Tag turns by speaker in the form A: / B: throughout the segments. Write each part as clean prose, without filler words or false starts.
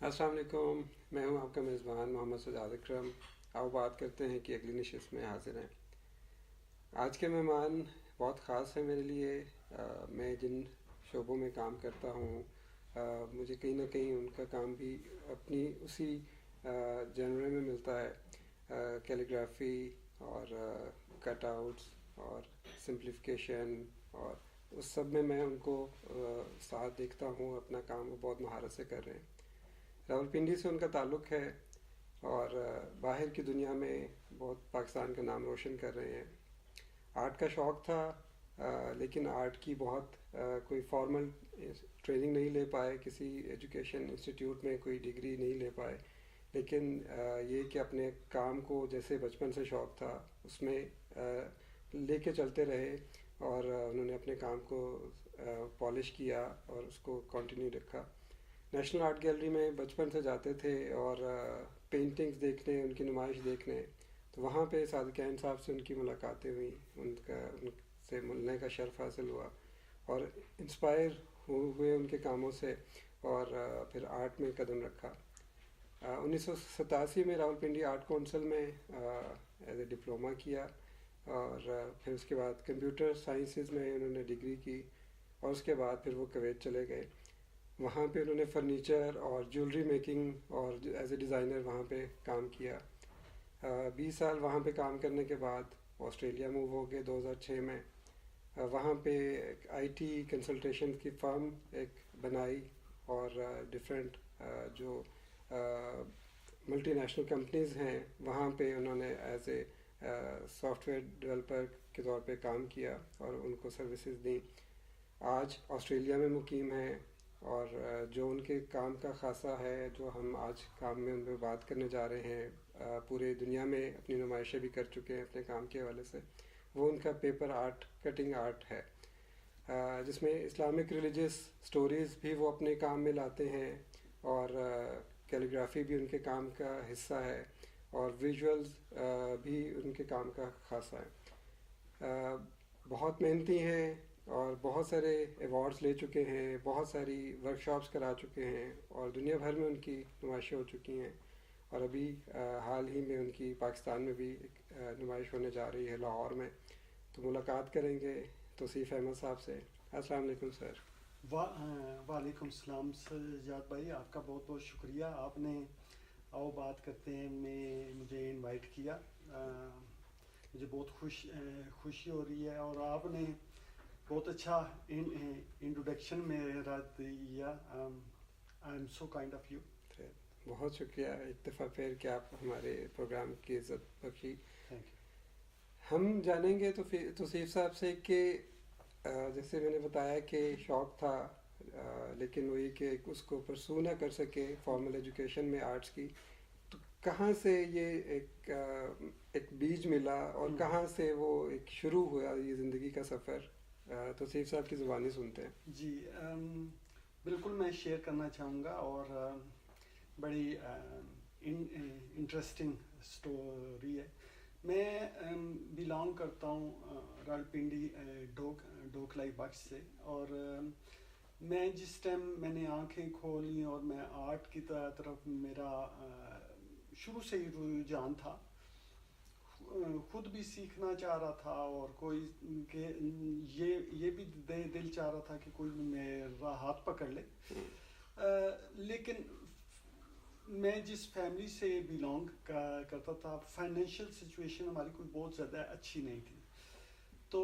A: السلام علیکم، میں ہوں آپ کا میزبان محمد سجاد اکرم۔ آؤ بات کرتے ہیں کہ اگلی نشست میں حاضر ہیں۔ آج کے مہمان بہت خاص ہیں میرے لیے۔ میں جن شعبوں میں کام کرتا ہوں مجھے کہیں نہ کہیں ان کا کام بھی اپنی اسی جنرے میں ملتا ہے، کیلیگرافی اور کٹ آؤٹس اور سمپلیفیکیشن، اور اس سب میں ان کو ساتھ دیکھتا ہوں۔ اپنا کام وہ بہت مہارت سے کر رہے ہیں۔ راولپنڈی سے ان کا تعلق ہے اور باہر کی دنیا میں بہت پاکستان کا نام روشن کر رہے ہیں۔ آرٹ کا شوق تھا لیکن آرٹ کی بہت کوئی فارمل ٹریننگ نہیں لے پائے، کسی ایجوکیشن انسٹیٹیوٹ میں کوئی ڈگری نہیں لے پائے، لیکن یہ کہ اپنے کام کو جیسے بچپن سے شوق تھا اس میں لے کے چلتے رہے، اور انہوں نے اپنے کام کو پالش کیا اور اس کو کنٹینیو رکھا۔ نیشنل آرٹ گیلری میں بچپن سے جاتے تھے اور پینٹنگز دیکھنے، ان کی نمائش دیکھنے، تو وہاں پہ صادقین صاحب سے ان کی ملاقاتیں ہوئیں، ان سے ملنے کا شرف حاصل ہوا اور انسپائر ہوئے ان کے کاموں سے، اور پھر آرٹ میں قدم رکھا۔ 1987 میں راولپنڈی آرٹ کونسل میں ایز اے ڈپلومہ کیا، اور پھر اس کے بعد کمپیوٹر سائنسز میں انہوں نے ڈگری کی، اور اس کے بعد پھر وہ کویت چلے گئے۔ وہاں پہ انہوں نے فرنیچر اور جیولری میکنگ اور ایز اے ڈیزائنر وہاں پہ کام کیا۔ 20 سال وہاں پہ کام کرنے کے بعد آسٹریلیا موو ہو گئے 2006 میں۔ وہاں پہ ایک آئی ٹی کنسلٹیشن کی فرم ایک بنائی، اور ڈفرینٹ جو ملٹی نیشنل کمپنیز ہیں وہاں پہ انہوں نے as a soft where developer کے طور پہ کام کیا اور ان کو سروسز دیں۔ آج آسٹریلیا میں مقیم ہیں، اور جو ان کے کام کا خاصہ ہے، جو ہم آج کام میں ان پہ بات کرنے جا رہے ہیں، پورے دنیا میں اپنی نمائشیں بھی کر چکے ہیں اپنے کام کے حوالے سے، وہ ان کا پیپر آرٹ، کٹنگ آرٹ ہے، جس میں اسلامک ریلیجیس سٹوریز بھی وہ اپنے کام میں لاتے ہیں، اور کیلیگرافی بھی ان کے کام کا حصہ ہے، اور ویژولز بھی ان کے کام کا خاصہ ہے۔ بہت محنتی ہیں اور بہت سارے ایوارڈز لے چکے ہیں، بہت ساری ورکشاپس کرا چکے ہیں، اور دنیا بھر میں ان کی نمائشیں ہو چکی ہیں، اور ابھی حال ہی میں ان کی پاکستان میں بھی ایک نمائش ہونے جا رہی ہے لاہور میں، تو ملاقات کریں گے توصیف احمد صاحب سے۔ السلام علیکم سر۔
B: وعلیکم السلام سجاد بھائی، آپ کا بہت بہت شکریہ، آپ نے آؤ بات کرتے ہیں میں مجھے انوائٹ کیا۔ مجھے بہت خوشی ہو رہی ہے، اور آپ نے بہت اچھا انٹروڈکشن میرا دیا۔ I am so kind of you.
A: بہت شکریہ ایک دفعہ پھر کہ آپ ہمارے پروگرام کی عزت بخشی۔
B: Thank you.
A: ہم جانیں گے توصیف صاحب سے کہ جیسے میں نے بتایا کہ شوق تھا لیکن وہی کہ اس کو پرسو نہ کر سکے فارمل ایجوکیشن میں آرٹس کی، تو کہاں سے یہ ایک بیج ملا اور کہاں سے وہ ایک شروع ہوا یہ زندگی کا سفر؟ توصیف صاحب کی زبانی سنتے ہیں۔
B: جی بالکل، میں شیئر کرنا چاہوں گا، اور بڑی انٹرسٹنگ سٹوری ہے۔ میں بلانگ کرتا ہوں راولپنڈی ڈوکلائی بخش سے، اور میں جس ٹائم میں نے آنکھیں کھولی اور میں آرٹ کی طرف میرا شروع سے ہی رجحان تھا، خود بھی سیکھنا چاہ رہا تھا، اور کوئی کہ یہ بھی دل چاہ رہا تھا کہ کوئی میرا ہاتھ پکڑ لے، لیکن میں جس فیملی سے بلانگ کرتا تھا، فائنینشیل سچویشن ہماری کوئی بہت زیادہ اچھی نہیں تھی، تو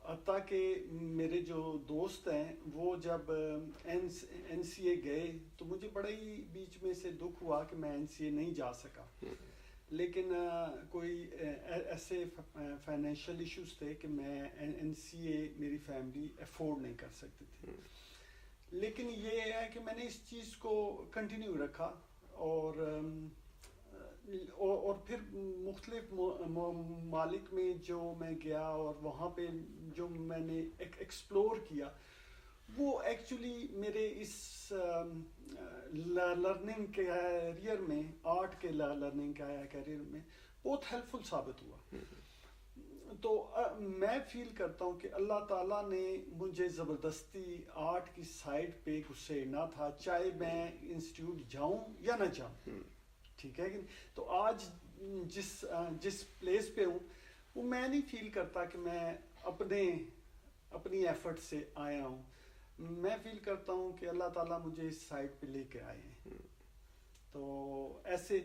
B: حتیٰ کہ میرے جو دوست ہیں وہ جب این سی اے گئے تو مجھے بڑا ہی بیچ میں سے دکھ ہوا کہ میں این سی اے نہیں جا سکا، لیکن کوئی ایسے فائنینشیل ایشوز تھے کہ میں این سی اے میری فیملی افورڈ نہیں کر سکتی تھی، لیکن یہ ہے کہ میں نے اس چیز کو کنٹینیو رکھا، اور پھر مختلف ممالک میں جو میں گیا اور وہاں پہ جو میں نے ایکسپلور کیا، وہ ایکچولی میرے اس لرننگ کیریئر میں، آرٹ کے لرننگ کیریئر میں بہت ہیلپ فل ثابت ہوا۔ تو میں فیل کرتا ہوں کہ اللہ تعالیٰ نے مجھے زبردستی آرٹ کی سائڈ پہ گھسیڑنا تھا، چاہے میں انسٹیٹیوٹ جاؤں یا نہ جاؤں، ٹھیک ہے کہ تو آج جس پلیس پہ ہوں وہ میں نہیں فیل کرتا کہ میں اپنی ایفرٹ سے آیا ہوں، میں فیل کرتا ہوں کہ اللہ تعالیٰ مجھے اس سائڈ پہ لے کے آئے ہیں. تو ایسے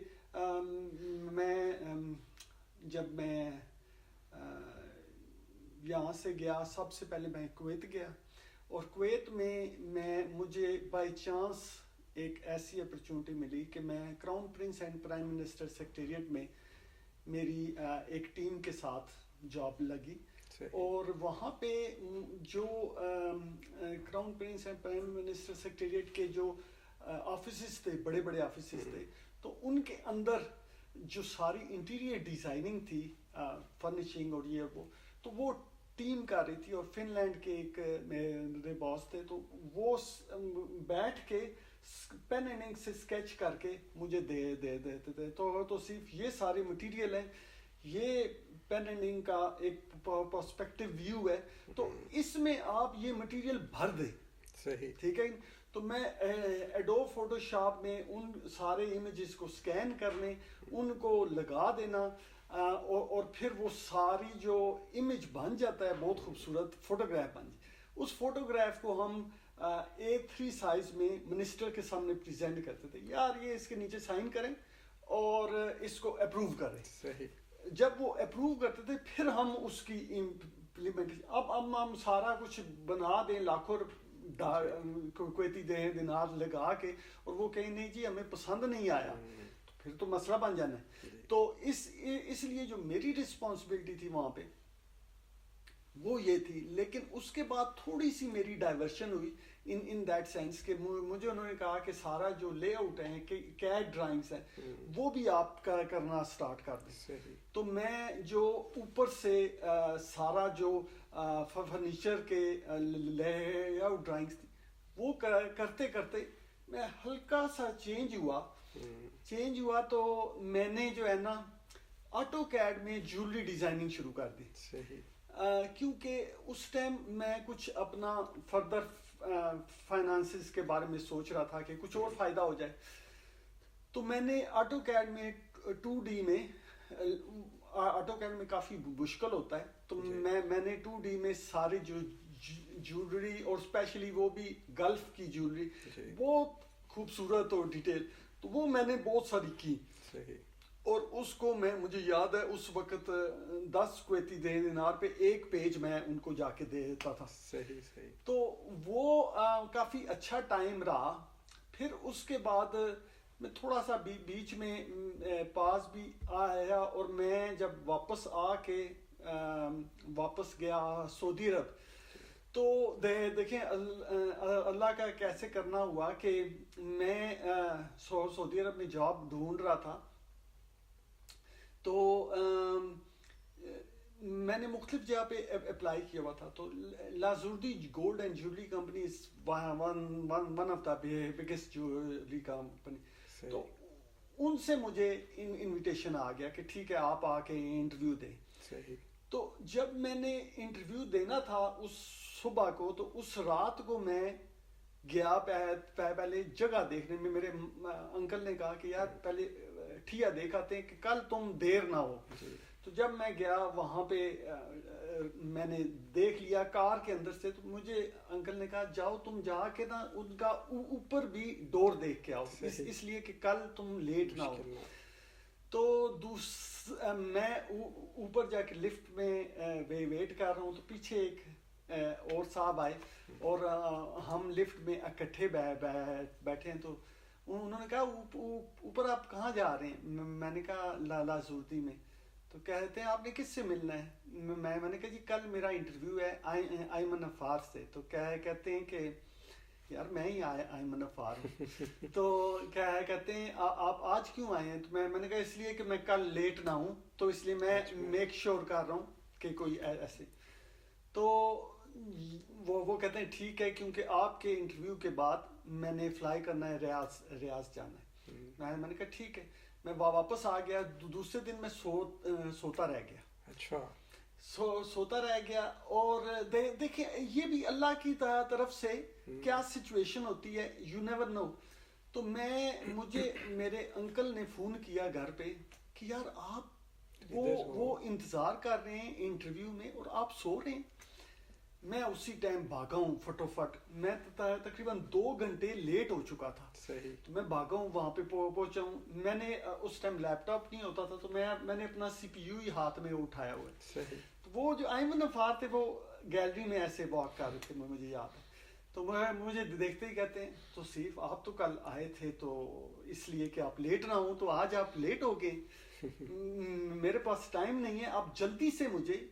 B: میں جب میں یہاں سے گیا، سب سے پہلے میں کویت گیا، اور کویت میں مجھے بائی چانس ایک ایسی اپرچونٹی ملی کہ میں crown prince and prime minister secretariat میں میری ایک ٹیم کے ساتھ جاب لگی. اور وہاں پہ جو crown prince and prime minister secretariat کے جو آفیسز تھے، بڑے بڑے آفیسز تھے، تو ان کے اندر جو ساری انٹیریئر ڈیزائننگ تھی، فرنیشنگ اور یہ تو وہ ٹیم کر رہی تھی. اور فن لینڈ کے ایک میرے باس تھے، تو وہ بیٹھ کے پین اینڈ انک سے اسکیچ کر کے مجھے دے دیتے تھے. تو صرف یہ سارے مٹیریل ہیں، یہ پین اینڈ انک کا ایک پرسپیکٹو ویو ہے، تو اس میں آپ یہ مٹیریل بھر دیں.
A: صحیح،
B: ٹھیک ہے. تو میں ایڈوب فوٹو شاپ میں ان سارے امیجز کو سکین کرنے، ان کو لگا دینا، اور پھر وہ ساری جو امیج بن جاتا ہے، بہت خوبصورت فوٹوگراف بن جائے. اس فوٹوگراف کو ہم A3 سائز میں منسٹر کے سامنے پریزنٹ کرتے تھے، یار یہ اس کے نیچے سائن کریں اور اس کو اپروو کریں.
A: صحیح.
B: جب وہ اپروو کرتے تھے پھر ہم اس کی امپلیمنٹ، اب ہم سارا کچھ بنا دیں، لاکھوں کویتی دینار لگا کے، اور وہ کہیں نہیں جی ہمیں پسند نہیں آیا، تو پھر تو مسئلہ بن جانا ہے. تو اس لیے جو میری رسپانسبلٹی تھی وہاں پہ وہ یہ تھی. لیکن اس کے بعد تھوڑی سی میری ڈائیورشن ہوئی ان دیٹ سینس کہ مجھے انہوں نے کہا کہ سارا جو لے آؤٹ ہیں، کہ کیڈ ڈرائنگس ہیں، وہ بھی آپ کرنا سٹارٹ کر دیں. تو میں جو اوپر سے سارا جو فرنیچر کے لے آؤٹ ڈرائنگس تھی وہ کرتے کرتے میں ہلکا سا چینج ہوا تو میں نے جو ہے نا آٹو کیڈ میں جیولری ڈیزائننگ شروع کر دی. کیونکہ اس ٹائم میں کچھ اپنا فردر فائنانسز کے بارے میں سوچ رہا تھا کہ کچھ اور فائدہ ہو جائے. تو میں نے آٹو کیڈ میں 2D میں، آٹو کیڈ میں کافی مشکل ہوتا ہے، تو میں نے 2D میں سارے جو جیولری، اور اسپیشلی وہ بھی گلف کی جیولری، بہت خوبصورت اور ڈیٹیل، تو وہ میں نے بہت ساری کی. اور اس کو مجھے یاد ہے اس وقت 10 کویتی دینار پہ ایک پیج میں ان کو جا کے دے دیتا تھا. تو وہ کافی اچھا ٹائم رہا. پھر اس کے بعد میں تھوڑا سا بیچ میں پاس بھی آیا، اور میں جب واپس گیا سعودی عرب، تو دیکھیں اللہ کا کیسے کرنا ہوا کہ میں سعودی عرب میں جاب ڈھونڈ رہا تھا. تو میں نے مختلف جگہ پہ اپلائی کیا ہوا تھا. تو Lazurde gold and jewellery company is one of the biggest jewellery company. تو ان سے مجھے انویٹیشن آ گیا کہ ٹھیک ہے آپ آ کے انٹرویو دیں. تو جب میں نے انٹرویو دینا تھا اس صبح کو، تو اس رات کو میں گیا پہلے جگہ دیکھنے میں. میرے انکل نے کہا کہ یار پہلے ٹھیا دیکھ آتے ہیں کہ کل تم دیر نہ ہو. تو جب میں گیا وہاں پہ میں نے دیکھ لیا کار کے اندر سے، تو مجھے انکل نے کہا جاؤ تم جا کے نا ان کا اوپر بھی ڈور دیکھ کے آؤ، اس لیے کہ کل تم لیٹ نہ ہو. تو میں اوپر جا کے لفٹ میں ویٹ کر رہا ہوں، تو پیچھے ایک اور صاحب آئے اور ہم لفٹ میں اکٹھے بیٹھے ہیں. تو انہوں نے کہا اوپر آپ کہاں جا رہے ہیں؟ میں نے کہا لازوردی میں. تو کہتے ہیں آپ نے کس سے ملنا ہے؟ میں نے کہا جی کل میرا انٹرویو ہے ایمن افار سے. تو کہتے ہیں کہ یار میں ہی ایمن افار ہوں. تو کہتے ہیں آپ آج کیوں آئے ہیں؟ تو میں نے کہا اس لیے کہ میں کل لیٹ نہ ہوں، تو اس لیے میں میک شور کر رہا ہوں کہ کوئی ایسے. تو وہ کہتے ہیں ٹھیک ہے، کیونکہ آپ کے انٹرویو کے بعد میں نے فلائی کرنا ہے، ریاض جانا ہے. میں نے کہا ٹھیک ہے. میں واپس آ گیا. دوسرے دن میں سوتا رہ گیا.
A: اچھا.
B: سوتا رہ گیا. اور دیکھیں یہ بھی اللہ کی طرف سے کیا سچویشن ہوتی ہے, یو نیور نو. تو مجھے میرے انکل نے فون کیا گھر پہ کہ یار آپ وہ انتظار کر رہے ہیں انٹرویو میں اور آپ سو رہے ہیں. میں اسی ٹائم بھاگا ہوں فٹوفٹ. میں تقریباً 2 گھنٹے لیٹ ہو چکا تھا.
A: صحیح.
B: تو میں بھاگا ہوں وہاں پہ پہنچا ہوں. میں نے اس ٹائم لیپ ٹاپ نہیں ہوتا تھا تو میں نے اپنا سی پی یو ہی ہاتھ میں اٹھایا ہوا ہے.
A: صحیح.
B: تو وہ جو ایمن افار تھے وہ گیلری میں ایسے واک کر رہے تھے, مجھے یاد ہے. تو وہ مجھے دیکھتے ہی کہتے ہیں تو صرف آپ تو کل آئے تھے تو اس لیے کہ آپ لیٹ نہ ہوں, تو آج آپ لیٹ ہو گئے. میرے پاس ٹائم نہیں ہے, آپ جلدی سے مجھے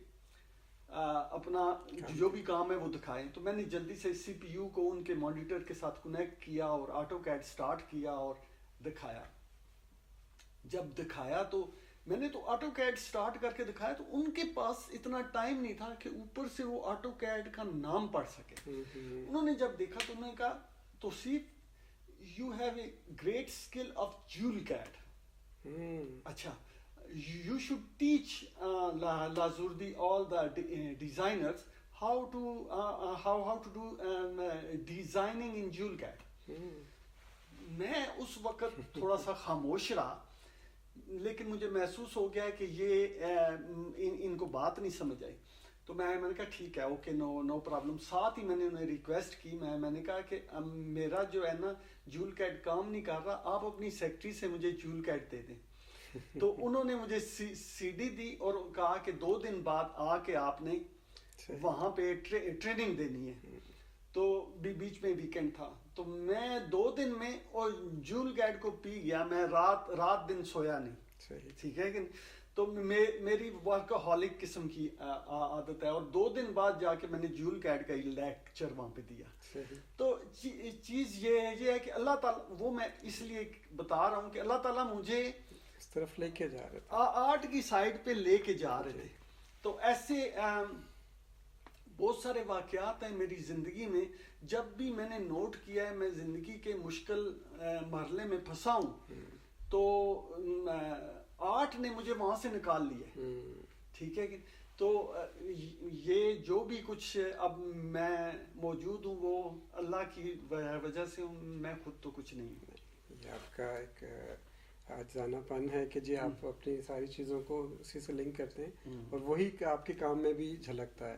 B: اپنا جو بھی کام ہے وہ دکھائیں. تو میں نے جلدی سے سی پی یو کو ان کے مانیٹر کے ساتھ کنیکٹ کیا اور آٹو کیڈ سٹارٹ کیا اور دکھایا. جب دکھایا تو میں نے تو آٹو کیڈ سٹارٹ کر کے دکھایا تو ان کے پاس اتنا ٹائم نہیں تھا کہ اوپر سے وہ آٹو کیڈ کا نام پڑھ سکے. انہوں نے جب دیکھا تو انہوں نے کہا Tauseef you have a great skill of jewel CAD. اچھا, you should teach Lazurdi all the designers how to do designing in JewelCAD. میں اس وقت تھوڑا سا خاموش رہا, لیکن مجھے محسوس ہو گیا کہ یہ ان کو بات نہیں سمجھ آئی. تو میں نے کہا ٹھیک ہے, اوکے, نو پرابلم. ساتھ ہی میں نے انہیں ریکویسٹ کی, میں نے کہا کہ میرا جو ہے نا JewelCAD کام نہیں کر رہا, آپ اپنی سیکٹری سے مجھے JewelCAD دے دیں. تو انہوں نے مجھے سی ڈی دی اور کہا کہ 2 دن بعد آ کے آپ نے وہاں پہ ٹریننگ دینی ہے. تو بیچ میں ویکینڈ تھا تو میں 2 دن میں اور JewelCAD کو پی گیا. میں رات دن سویا نہیں. ٹھیک ہے کہ تو میری ورکہولک قسم کی عادت ہے. اور 2 دن بعد جا کے میں نے JewelCAD کا لیکچر وہاں پہ دیا. تو چیز یہ ہے کہ اللہ تعالیٰ, وہ میں اس لیے بتا رہا ہوں کہ اللہ تعالیٰ مجھے
A: اس طرف لے کے جا رہے تھے,
B: آرٹ کی سائڈ پہ لے کے جا رہے تھے. تو ایسے بہت سارے واقعات ہیں میری زندگی میں. جب بھی میں نے نوٹ کیا ہے میں زندگی کے مشکل مرحلے میں پھنسا ہوں تو آرٹ نے مجھے وہاں سے نکال لیا. ٹھیک ہے کہ تو یہ جو بھی کچھ اب میں موجود ہوں وہ اللہ کی وجہ سے ہوں, میں خود تو کچھ نہیں ہوں.
A: یہ آپ کا ایک آجزانہ پن ہے کہ جی آپ اپنی ساری چیزوں کو اسی سے لنک کرتے ہیں اور وہی آپ کے کام میں بھی جھلکتا ہے.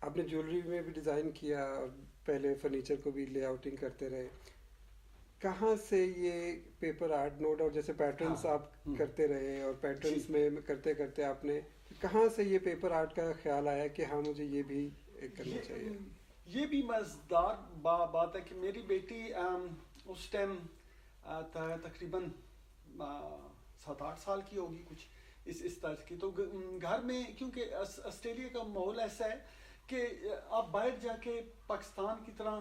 A: آپ نے جیولری میں بھی ڈیزائن کیا اور پہلے فرنیچر کو بھی لے آؤٹنگ کرتے رہے. کہاں سے یہ پیپر آرٹ نوٹ اور جیسے پیٹرنس آپ کرتے رہے اور پیٹرنس میں کرتے کرتے آپ نے کہاں سے یہ پیپر آرٹ کا خیال آیا کہ ہاں مجھے یہ بھی کرنا چاہیے؟
B: یہ بھی مزیدار بات ہے کہ میری بیٹی اس ٹائم تقریباً 7-8 سال کی ہوگی کچھ اس طرح کی. تو گھر میں کیونکہ آسٹریلیا کا ماحول ایسا ہے کہ آپ باہر جا کے پاکستان کی طرح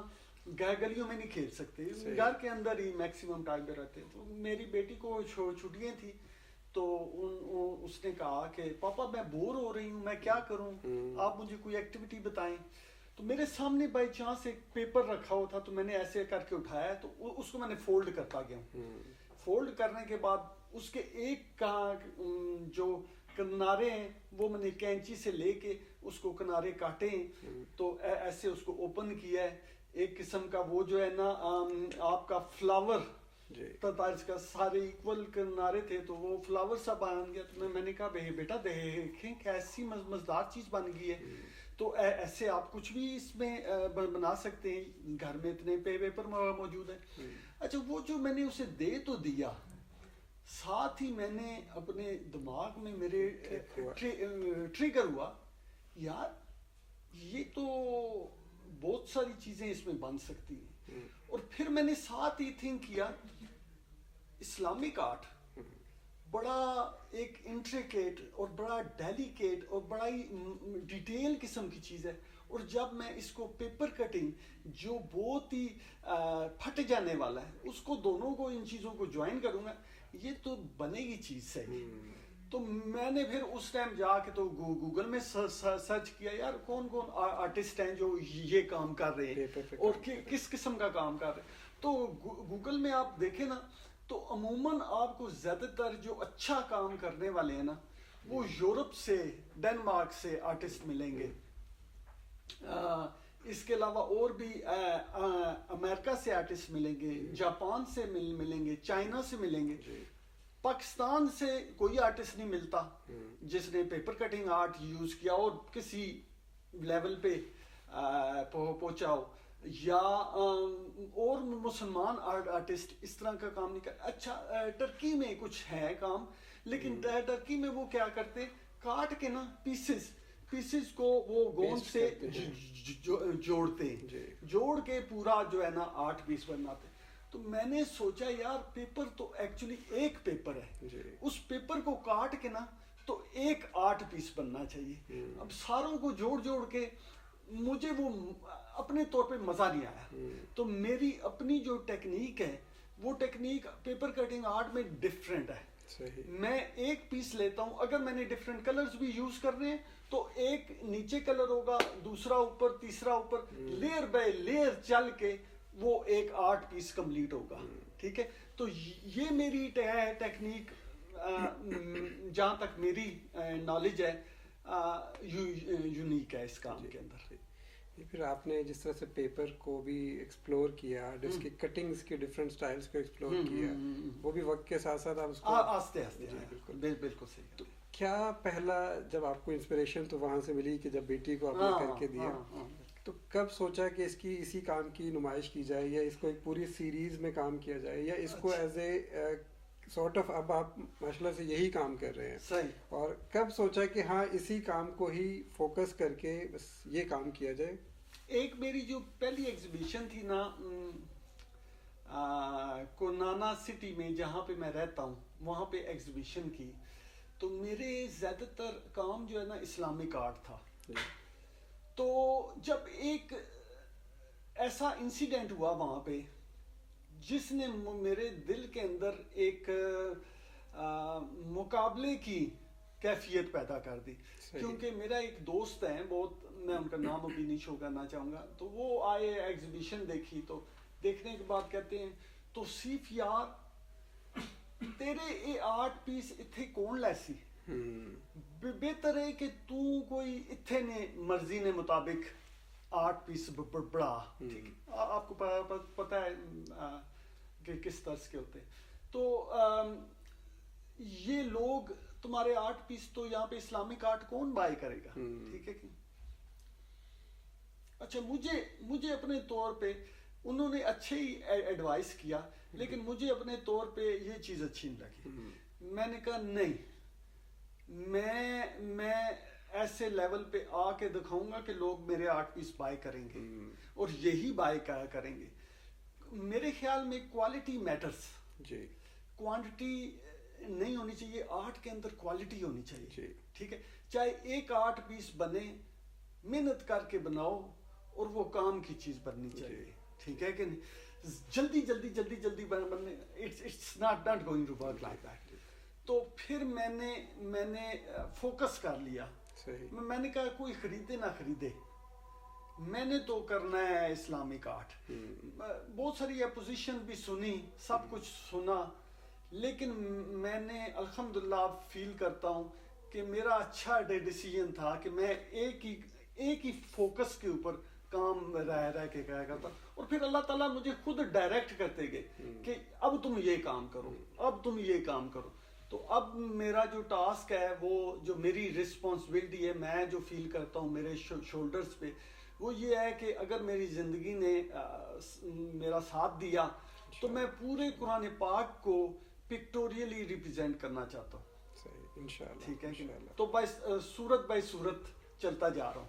B: گلیوں میں نہیں کھیل سکتے, گھر کے اندر ہی میکسیمم ٹائم پہ رہتے. تو میری بیٹی کو چھٹیاں تھیں تو اس نے کہا کہ پاپا میں بور ہو رہی ہوں, میں کیا کروں, آپ مجھے کوئی ایکٹیویٹی بتائیں. تو میرے سامنے بائی چانس ایک پیپر رکھا ہوا تھا تو میں نے ایسے کر کے اٹھایا تو اس کو میں نے فولڈ کرتا گیا. فولڈ کرنے کے بعد اس کے ایک جو کنارے ہیں وہ میں نے کینچی سے لے کے اس کو کنارے کاٹے ہیں تو ایسے اس کو اوپن کیا ہے. ایک قسم کا وہ جو ہے نا آپ کا فلاور کا سارے ایکول کنارے تھے تو وہ فلاور سا بن گیا. تو میں نے کہا بیٹا دیکھیں کیسی مزدار چیز بن گئی ہے. تو ایسے آپ کچھ بھی اس میں بنا سکتے ہیں, گھر میں اتنے پیپر موجود ہیں. اچھا وہ جو میں نے اسے دے تو دیا, ساتھ ہی میں نے اپنے دماغ میں میرے ٹریگر ہوا یار یہ تو بہت ساری چیزیں اس میں بن سکتی ہیں. اور پھر میں نے ساتھ ہی تھنک کیا اسلامک آرٹ بڑا ایک انٹریکیٹ اور بڑا ڈیلیکیٹ اور بڑا ہی ڈیٹیل قسم کی چیز ہے. اور جب میں اس کو پیپر کٹنگ جو بہت ہی پھٹ جانے والا ہے اس کو دونوں کو ان چیزوں کو جوائن کروں گا یہ تو بنے گی چیز صحیح. تو میں نے پھر اس ٹائم جا کے تو گوگل میں سرچ کیا یار کون آرٹسٹ ہیں جو یہ کام کر رہے ہیں اور کس قسم کا کام کر رہے ہیں. تو گوگل میں آپ دیکھیں نا تو عموماً آپ کو زیادہ تر جو اچھا کام کرنے والے ہیں نا وہ یورپ سے ڈنمارک سے آرٹسٹ ملیں گے. اس کے علاوہ اور بھی امریکہ سے آرٹسٹ ملیں گے, جاپان سے ملیں گے, چائنا سے ملیں گے. پاکستان سے کوئی آرٹسٹ نہیں ملتا جس نے پیپر کٹنگ آرٹ یوز کیا اور کسی لیول پہ پہنچا ہو, یا اور مسلمان آرٹسٹ اس طرح کا کام نہیں کر. اچھا ٹرکی میں کچھ ہے کام, لیکن ٹرکی میں وہ کیا کرتے, کاٹ کے نا پیسز کو وہ گوند سے جوڑتے ہیں, جوڑ کے پورا جو ہے نا 8 پیس بناتے. تو میں نے سوچا یار پیپر تو ایکچولی ایک پیپر ہے, اس پیپر کو کاٹ کے نا تو ایک 8 پیس بننا چاہیے. اب ساروں کو جوڑ کے مجھے وہ اپنے طور پہ مزہ نہیں آیا. تو میری اپنی جو ٹیکنیک ہے وہ ٹیکنیک پیپر کٹنگ آرٹ میں ڈفرینٹ ہے. میں ایک پیس لیتا ہوں, اگر میں نے ڈفرینٹ کلرز بھی یوز کرنے ہیں تو ایک نیچے کلر ہوگا, دوسرا اوپر, تیسرا اوپر, لیئر بائی لیئر چل کے وہ ایک 8 پیس کمپلیٹ ہوگا. ٹھیک ہے, تو یہ میری ٹیکنیک جہاں تک میری نالج ہے یونیک ہے اس کام کے اندر.
A: پھر آپ نے جس طرح سے پیپر کو بھی ایکسپلور کیا, اس کی کٹنگز کے ڈفرینٹ سٹائلز کو ایکسپلور کیا, وہ بھی وقت کے ساتھ ساتھ آپ اس کو
B: آستے بالکل صحیح.
A: تو کیا پہلا جب آپ کو انسپریشن تو وہاں سے ملی کہ جب بیٹی کو آپ نے کر کے دیا, تو کب سوچا کہ اسی کام کی نمائش کی جائے, یا اس کو ایک پوری سیریز میں کام کیا جائے, یا اس کو ایز اے سارٹ آف, اب آپ ماشاء اللہ سے یہی کام کر رہے ہیں, اور کب سوچا کہ ہاں اسی کام کو ہی فوکس کر کے بس یہ کام کیا جائے؟
B: ایک میری جو پہلی ایگزیبیشن تھی نا کونانا سٹی میں جہاں پہ میں رہتا ہوں, وہاں پہ ایگزیبیشن کی, تو میرے زیادہ تر کام جو ہے نا اسلامک آرٹ تھا. تو جب ایک ایسا انسیڈنٹ ہوا وہاں پہ جس نے میرے دل کے اندر ایک مقابلے کی کیفیت پیدا کر دی. کیونکہ میرا ایک دوست ہے بہت, میں ان کا نام ابھی نہیں شو کرنا چاہوں گا, تو وہ آئے ایگزیبیشن دیکھی, تو دیکھنے کے بعد کہتے ہیں توصیف یار تیرے یہ 8 پیس اتنے کون لیسی, بہتر ہے کہ تو کوئی اتنے نے مرضی نے مطابق 8 پیس بڑھا. ٹھیک ہے, آپ کو پتہ ہے کہ کس طرح کے ہوتے ہیں. تو یہ لوگ تمہارے 8 پیس تو یہاں پہ اسلامک آرٹ کون بائی کرے گا. ٹھیک ہے کہ اچھا, مجھے اپنے طور پہ انہوں نے اچھے ہی ایڈوائس کیا, لیکن مجھے اپنے طور پہ یہ چیز اچھی نہیں لگی. میں نے کہا نہیں, میں ایسے لیول پہ آ کے دکھاؤں گا کہ لوگ میرے 8 پیس بائی کریں گے, اور یہی بائی کریں گے. میرے خیال میں کوالٹی میٹرز, کوانٹٹی نہیں ہونی چاہیے, آرٹ کے اندر کوالٹی ہونی چاہیے. ٹھیک ہے, چاہے ایک 8 پیس بنے, محنت کر کے بناؤ, اور وہ کام کی چیز بننی چاہیے. ٹھیک ہے کہ نہیں, جلدی بننے, it's not going to work like that. تو پھر میں نے فوکس کر لیا. میں نے کہا کوئی خریدے نہ خریدے, میں نے تو کرنا ہے اسلامک آرٹ. بہت ساری اپوزیشن بھی سنی, سب کچھ سنا, لیکن میں نے الحمدللہ فیل کرتا ہوں کہ میرا اچھا ڈیسیژن تھا کہ میں ایک ہی فوکس کے اوپر کام رہ کے کیا کرتا. اور پھر اللہ تعالیٰ مجھے خود ڈائریکٹ کرتے گئے کہ اب تم یہ کام کرو, اب تم یہ کام کرو. تو اب میرا جو ٹاسک ہے, وہ جو میری رسپانسبلٹی ہے, میں جو فیل کرتا ہوں میرے شولڈرز پہ, وہ یہ ہے کہ اگر میری زندگی نے میرا ساتھ دیا تو میں پورے قرآن پاک کو پکٹوریلی ریپرزینٹ کرنا چاہتا ہوں.
A: انشاءاللہ.
B: ٹھیک ہے, تو صورت بائی صورت چلتا جا رہا ہوں.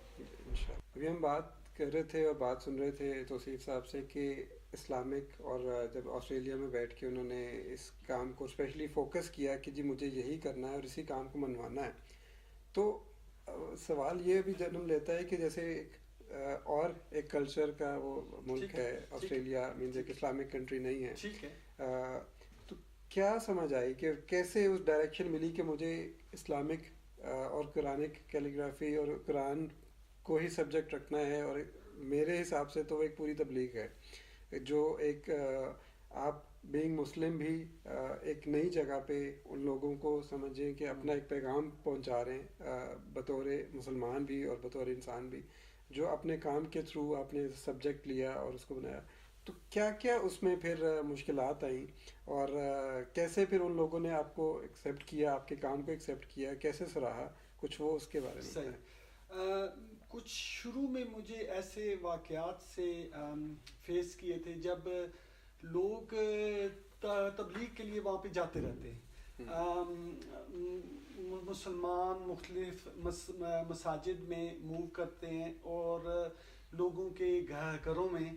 A: ابھی ہم بات کر رہے تھے اور بات سن رہے تھے توصیف صاحب سے کہ اسلامک, اور جب آسٹریلیا میں بیٹھ کے انہوں نے اس کام کو اسپیشلی فوکس کیا کہ جی مجھے یہی کرنا ہے اور اسی کام کو منوانا ہے, تو سوال یہ بھی جنم لیتا ہے کہ جیسے اور ایک کلچر کا وہ ملک ہے آسٹریلیا, مینز ایک اسلامک کنٹری نہیں ہے, تو کیا سمجھ آئی کہ کیسے اس ڈائریکشن ملی کہ مجھے اسلامک اور قرآنک کیلیگرافی اور قرآن کو ہی سبجیکٹ رکھنا ہے؟ اور میرے حساب سے تو وہ ایک پوری تبلیغ ہے جو ایک آپ بینگ مسلم بھی ایک نئی جگہ پہ ان لوگوں کو سمجھیں کہ اپنا ایک پیغام پہنچا رہے ہیں بطور مسلمان بھی اور بطور انسان بھی، جو اپنے کام کے تھرو آپ نے سبجیکٹ لیا اور اس کو بنایا، تو کیا کیا اس میں پھر مشکلات آئیں، اور کیسے پھر ان لوگوں نے آپ کو ایکسیپٹ کیا، آپ کے کام کو ایکسیپٹ کیا، کیسے سراہا؟ کچھ وہ اس کے بارے میں
B: صحیح. کچھ شروع میں مجھے ایسے واقعات سے فیس کیے تھے جب لوگ تبلیغ کے لیے وہاں پہ جاتے رہتے ہیں. مسلمان مختلف مساجد میں موو کرتے ہیں اور لوگوں کے گھروں میں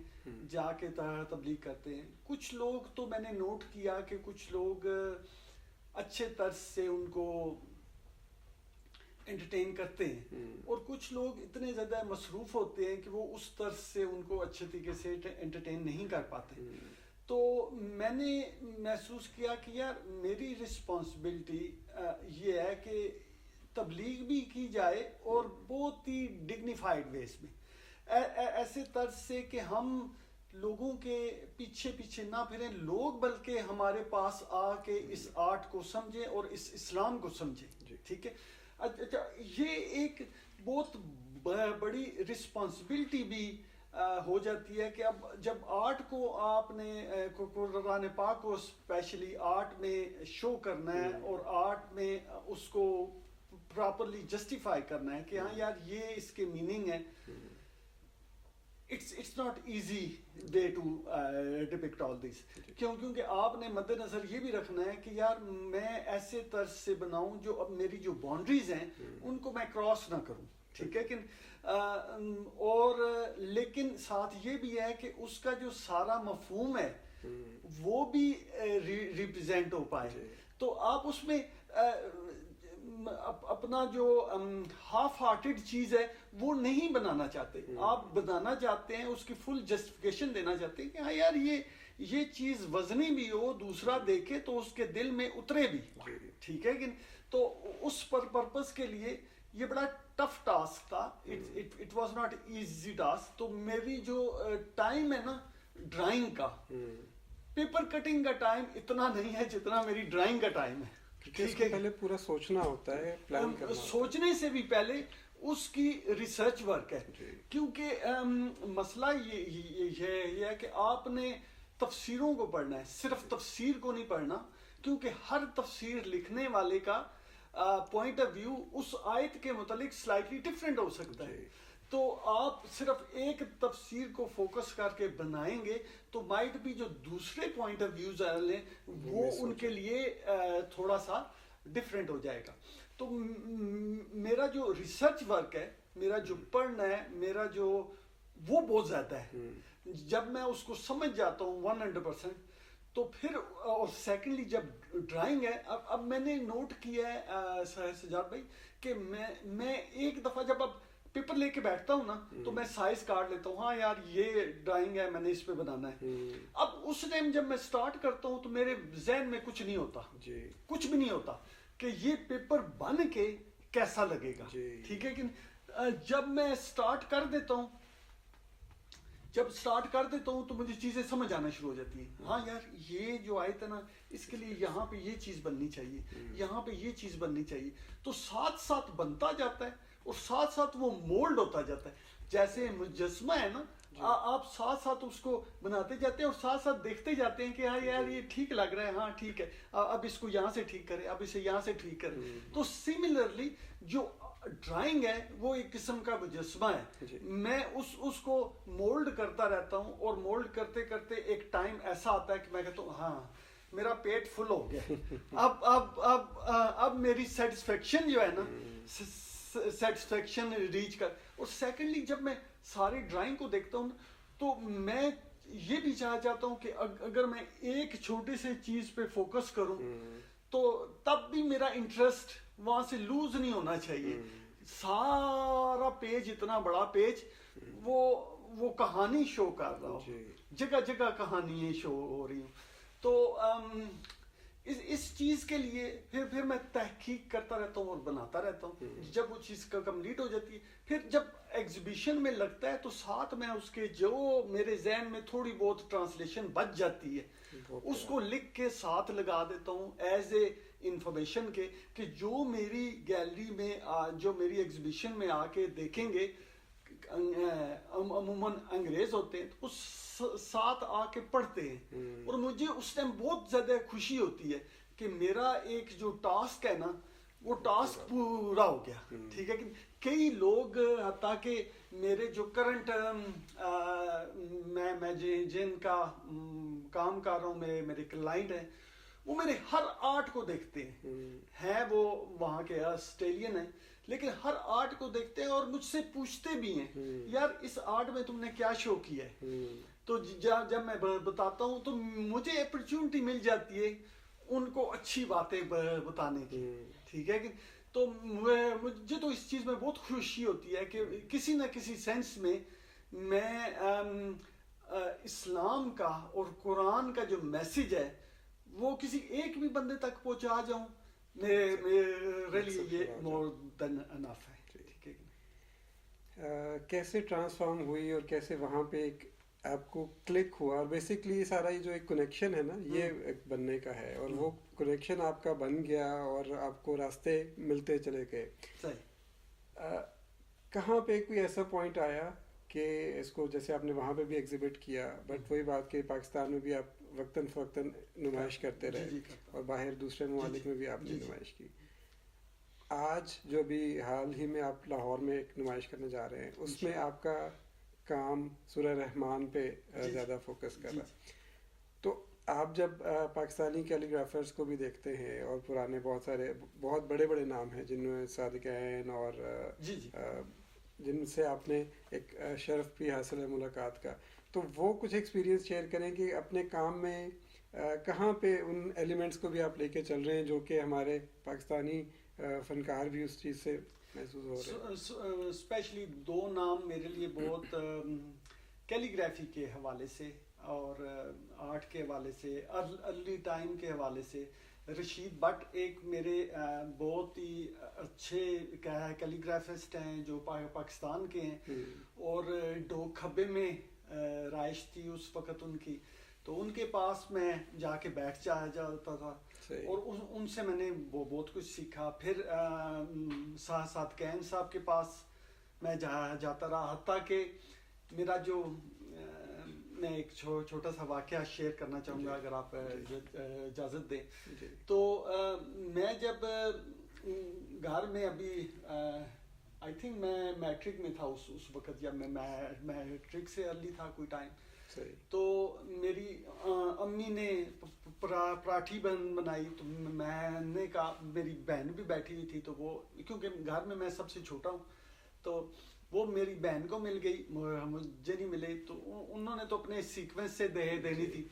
B: جا کے تبلیغ کرتے ہیں. کچھ لوگ تو میں نے نوٹ کیا کہ کچھ لوگ اچھے طرز سے ان کو انٹرٹین کرتے ہیں، اور کچھ لوگ اتنے زیادہ مصروف ہوتے ہیں کہ وہ اس طرز سے ان کو اچھے طریقے سے انٹرٹین نہیں کر پاتے. تو میں نے محسوس کیا کہ یار میری رسپانسبلٹی یہ ہے کہ تبلیغ بھی کی جائے اور بہت ہی ڈگنیفائڈ ویز میں، ایسے طرز سے کہ ہم لوگوں کے پیچھے پیچھے نہ پھریں، لوگ بلکہ ہمارے پاس آ کے اس آرٹ کو سمجھیں اور اس اسلام کو سمجھیں. ٹھیک ہے. اچھا، یہ ایک بہت بڑی رسپانسبلٹی بھی ہو جاتی ہے کہ اب جب آرٹ کو آپ نے قرآن پاک کو اسپیشلی آرٹ میں شو کرنا ہے اور آرٹ میں اس کو پراپرلی جسٹیفائی کرنا ہے کہ ہاں یار یہ اس کے میننگ ہے. It's not easy way to depict all this. کیونکہ آپ نے مد نظر یہ بھی رکھنا ہے کہ یار میں ایسے طرز سے بناؤں جو اب میری جو باؤنڈریز ہیں ان کو میں کراس نہ کروں. ٹھیک ہے کہ اور لیکن ساتھ یہ بھی ہے کہ اس کا جو سارا مفہوم ہے وہ بھی ریپرزینٹ ہو پائے. تو آپ اس میں اپنا جو ہاف ہارٹڈ چیز ہے وہ نہیں بنانا چاہتے. آپ بنانا چاہتے ہیں، اس کی فل جسٹیفیکیشن دینا چاہتے ہیں کہ ہاں یار یہ چیز وزنی بھی ہو، دوسرا دیکھے تو اس کے دل میں اترے بھی. ٹھیک ہے کہ تو اس پرپز کے لیے یہ بڑا ٹف ٹاسک تھا. It was not easy task. تو میری جو ٹائم ہے نا ڈرائنگ کا، پیپر کٹنگ کا ٹائم اتنا نہیں ہے جتنا میری ڈرائنگ کا ٹائم ہے.
A: ٹھیک ہے. پہلے پورا سوچنا ہوتا ہے، پلان کرنا،
B: سوچنے سے بھی پہلے اس کی ریسرچ ورک ہے. کیونکہ مسئلہ یہ ہے کہ آپ نے تفسیروں کو پڑھنا ہے، صرف تفسیر کو نہیں پڑھنا، کیونکہ ہر تفسیر لکھنے والے کا پوائنٹ آف ویو اس آیت کے متعلق سلائٹلی ڈفرینٹ ہو سکتا ہے. تو آپ صرف ایک تفسیر کو فوکس کر کے بنائیں گے تو مائٹ بھی جو دوسرے پوائنٹ آف ویوز ہیں وہ ان کے لیے تھوڑا سا ڈفرینٹ ہو جائے گا. تو میرا جو ریسرچ ورک ہے، میرا جو پڑھنا ہے، میرا جو وہ بہت زیادہ ہے. جب میں اس کو سمجھ جاتا ہوں 100%، تو پھر اور سیکنڈلی جب ڈرائنگ ہے، اب میں نے نوٹ کیا ہے سجاد بھائی کہ میں ایک دفعہ جب اب پیپر لے کے بیٹھتا ہوں نا تو میں سائز کاٹ لیتا ہوں، ہاں یار یہ ڈرائنگ ہے، میں نے اس پہ بنانا ہے. اب اس ٹائم جب میں سٹارٹ کرتا ہوں تو میرے ذہن میں کچھ نہیں ہوتا، کچھ بھی نہیں ہوتا کہ یہ پیپر بن کے کیسا لگے گا. ٹھیک ہے کہ جب میں سٹارٹ کر دیتا ہوں تو مجھے چیزیں سمجھ آنا شروع ہو جاتی ہیں. ہاں یار یہ جو آیت ہے نا اس کے لیے یہاں پہ یہ چیز بننی چاہیے، یہاں پہ یہ چیز بننی چاہیے. تو ساتھ ساتھ بنتا جاتا ہے اور ساتھ ساتھ وہ مولڈ ہوتا جاتا ہے. جیسے مجسمہ ہے نا، آپ ساتھ ساتھ اس کو بناتے جاتے ہیں اور ساتھ ساتھ دیکھتے جاتے ہیں کہ ہاں یار یہ ٹھیک لگ رہا ہے، ہاں ٹھیک ہے، اب اس کو یہاں سے ٹھیک کرے، اب اسے یہاں سے ٹھیک کرے. تو سملرلی جو ڈرائنگ ہے وہ ایک قسم کا مجسمہ ہے. میں اس کو مولڈ کرتا رہتا ہوں اور مولڈ کرتے کرتے ایک ٹائم ایسا آتا ہے کہ میں کہتا ہوں ہاں میرا پیٹ فل ہو گیا، اب میری سیٹسفیکشن جو ہے نا، سیٹسفیکشن ریچ کر. اور سیکنڈلی جب میں ساری ڈرائنگ کو دیکھتا ہوں تو میں یہ بھی چاہتا ہوں کہ اگر میں ایک چھوٹی سی چیز پہ فوکس کروں تو تب بھی میرا انٹرسٹ وہاں سے لوز نہیں ہونا چاہیے. سارا پیج، اتنا بڑا پیج، وہ کہانی شو کر رہا ہو، جگہ جگہ کہانیاں شو ہو رہی ہوں. تو اس چیز کے لیے پھر میں تحقیق کرتا رہتا ہوں اور بناتا رہتا ہوں. جب وہ چیز کا کمپلیٹ ہو جاتی ہے پھر جب ایگزیبیشن میں لگتا ہے تو ساتھ میں اس کے جو میرے ذہن میں تھوڑی بہت ٹرانسلیشن بچ جاتی ہے اس کو لکھ کے ساتھ لگا دیتا ہوں ایز اے انفارمیشن کے کہ جو میری گیلری میں جو میری ایگزیبیشن میں آ کے دیکھیں گے عموماً انگریز ہوتے ہیں تو ساتھ آ کے پڑھتے ہیں اور مجھے اس ٹائم بہت زیادہ خوشی ہوتی ہے کہ میرا ایک جو ٹاسک ہے نا وہ ٹاسک پورا ہو گیا. ٹھیک ہے کہ کئی لوگ حتیٰ کہ میرے جو کرنٹ میں جن کا کام کر رہا ہوں میرے کلائنٹ ہیں وہ میرے ہر آرٹ کو دیکھتے ہیں وہ وہاں کے آسٹریلین ہیں لیکن ہر آرٹ کو دیکھتے ہیں اور مجھ سے پوچھتے بھی ہیں یار اس آرٹ میں تم نے کیا شو کیا ہے. تو جب میں بتاتا ہوں تو مجھے اپرچونٹی مل جاتی ہے ان کو اچھی باتیں بتانے کی. ٹھیک ہے کہ تو مجھے تو اس چیز میں بہت خوشی ہوتی ہے کہ کسی نہ کسی سینس میں اسلام کا اور قرآن کا جو میسج ہے وہ کسی ایک بھی بندے تک پہنچا جاؤں میرے لیے یہ مور دین انف ہے. ٹھیک ہے
A: کیسے ٹرانسفارم ہوئی اور کیسے وہاں پہ ایک آپ کو کلک ہوا اور بیسکلی سارا یہ جو ایک کنیکشن ہے نا یہ ایک بننے کا ہے اور وہ کنیکشن آپ کا بن گیا اور آپ کو راستے ملتے چلے گئے. کہاں پہ کوئی ایسا پوائنٹ آیا کہ اس کو جیسے آپ نے وہاں پہ بھی ایگزیبٹ کیا بٹ وہی بات کہ پاکستان میں بھی آپ وقتاً فوقتاً نمائش کرتے رہے اور باہر دوسرے ممالک میں بھی آپ نے نمائش کی. آج جو بھی حال ہی میں آپ لاہور میں ایک نمائش کرنے جا رہے ہیں اس میں آپ کا کام سورہ رحمان پہ زیادہ فوکس کر رہا ہے. تو آپ جب پاکستانی کیلیگرافرز کو بھی دیکھتے ہیں اور پرانے بہت بڑے بڑے نام ہیں جن میں صادق عین اور جن سے آپ نے ایک شرف بھی حاصل ہے ملاقات کا تو وہ کچھ ایکسپیرینس شیئر کریں کہ اپنے کام میں کہاں پہ ان ایلیمنٹس کو بھی آپ لے کے چل رہے ہیں جو کہ ہمارے پاکستانی فنکار بھی اس چیز سے محسوس ہو رہے ہیں.
B: اسپیشلی دو نام میرے لیے بہت کیلیگرافی کے حوالے سے اور آرٹ کے حوالے سے ارلی ٹائم کے حوالے سے رشید بٹ ایک میرے بہت ہی اچھے کیلیگرافسٹ ہیں جو پاکستان کے ہیں اور ڈوک کھبے میں رائش تھی اس وقت ان کی تو ان کے پاس میں جا کے بیٹھ جاتا تھا اور ان سے میں نے بہت کچھ سیکھا. پھر ساتھ کین صاحب کے پاس میں جاتا رہا حتیٰ کہ میرا جو میں ایک چھوٹا سا واقعہ شیئر کرنا چاہوں گا اگر آپ اجازت دیں. تو میں جب گھر میں ابھی آئی تھنک میں میٹرک میں تھا اس وقت یا میں میٹرک سے ارلی تھا کوئی ٹائم تو میری امی نے پراٹھی بنائی تو میں نے کہا میری بہن بھی بیٹھی ہوئی تھی تو وہ کیونکہ گھر میں سب سے چھوٹا ہوں تو وہ میری بہن کو مل گئی مجھے نہیں ملے تو انہوں نے تو اپنے سیکوینس سے دینی تھی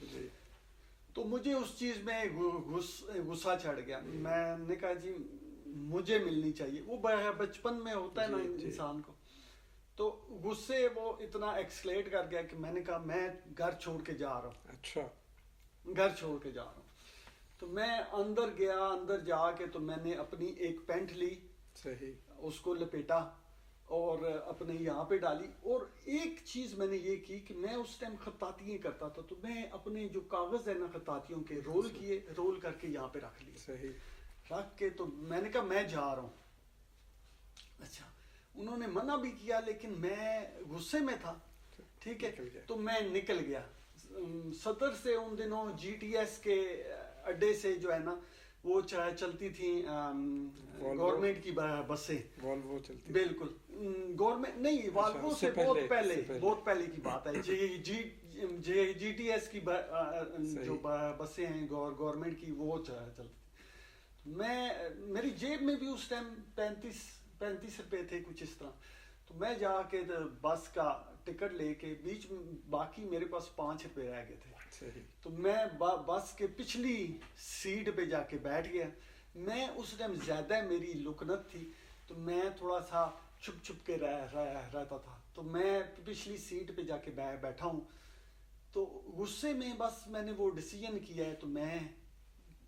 B: تو مجھے اس چیز میں غصہ چڑھ گیا. میں نے کہا جی مجھے ملنی چاہیے. وہ بچپن میں ہوتا ہے نا انسان کو تو غصے وہ اتنا ایکسکلیٹ کر گیا کہ میں نے کہا میں گھر چھوڑ کے جا رہا ہوں.
A: اچھا
B: گھر چھوڑ کے جا رہا ہوں. تو میں اندر گیا اندر جا کے تو میں نے اپنی ایک پینٹ لی اس کو لپیٹا اور اپنے یہاں پہ ڈالی اور ایک چیز میں نے یہ کی کہ میں اس ٹائم خطاطیاں کرتا تھا تو میں اپنے جو کاغذ ہے نا خطاطیوں کے رول کر کے یہاں پہ رکھ لیے رکھ کے تو میں نے کہا میں جا رہا ہوں. اچھا انہوں نے منع بھی کیا لیکن میں غصے میں تھا. ٹھیک ہے تو میں نکل گیا. صدر سے ان دنوں جی ٹی ایس کے اڈے سے جو ہے نا وہ چلتی تھیں گورنمنٹ کی بسیں بالکل گورنمنٹ نہیں والوو سے بہت پہلے کی بات ہے. جی ٹی ایس کی جو بسیں ہیں گورنمنٹ کی وہ چلتی. میری جیب میں بھی اس ٹائم 35 روپے تھے کچھ اس طرح. تو میں جا کے بس کا ٹکٹ لے کے بیچ میں باقی میرے پاس 5 روپے رہ گئے تھے تو میں بس کے پچھلی سیٹ پہ جا کے بیٹھ گیا. میں اس ٹائم زیادہ میری لکنت تھی تو میں تھوڑا سا چھپ کے رہتا تھا تو میں پچھلی سیٹ پہ جا کے بیٹھا ہوں. تو غصے میں بس میں نے وہ ڈیسیژن کیا ہے تو میں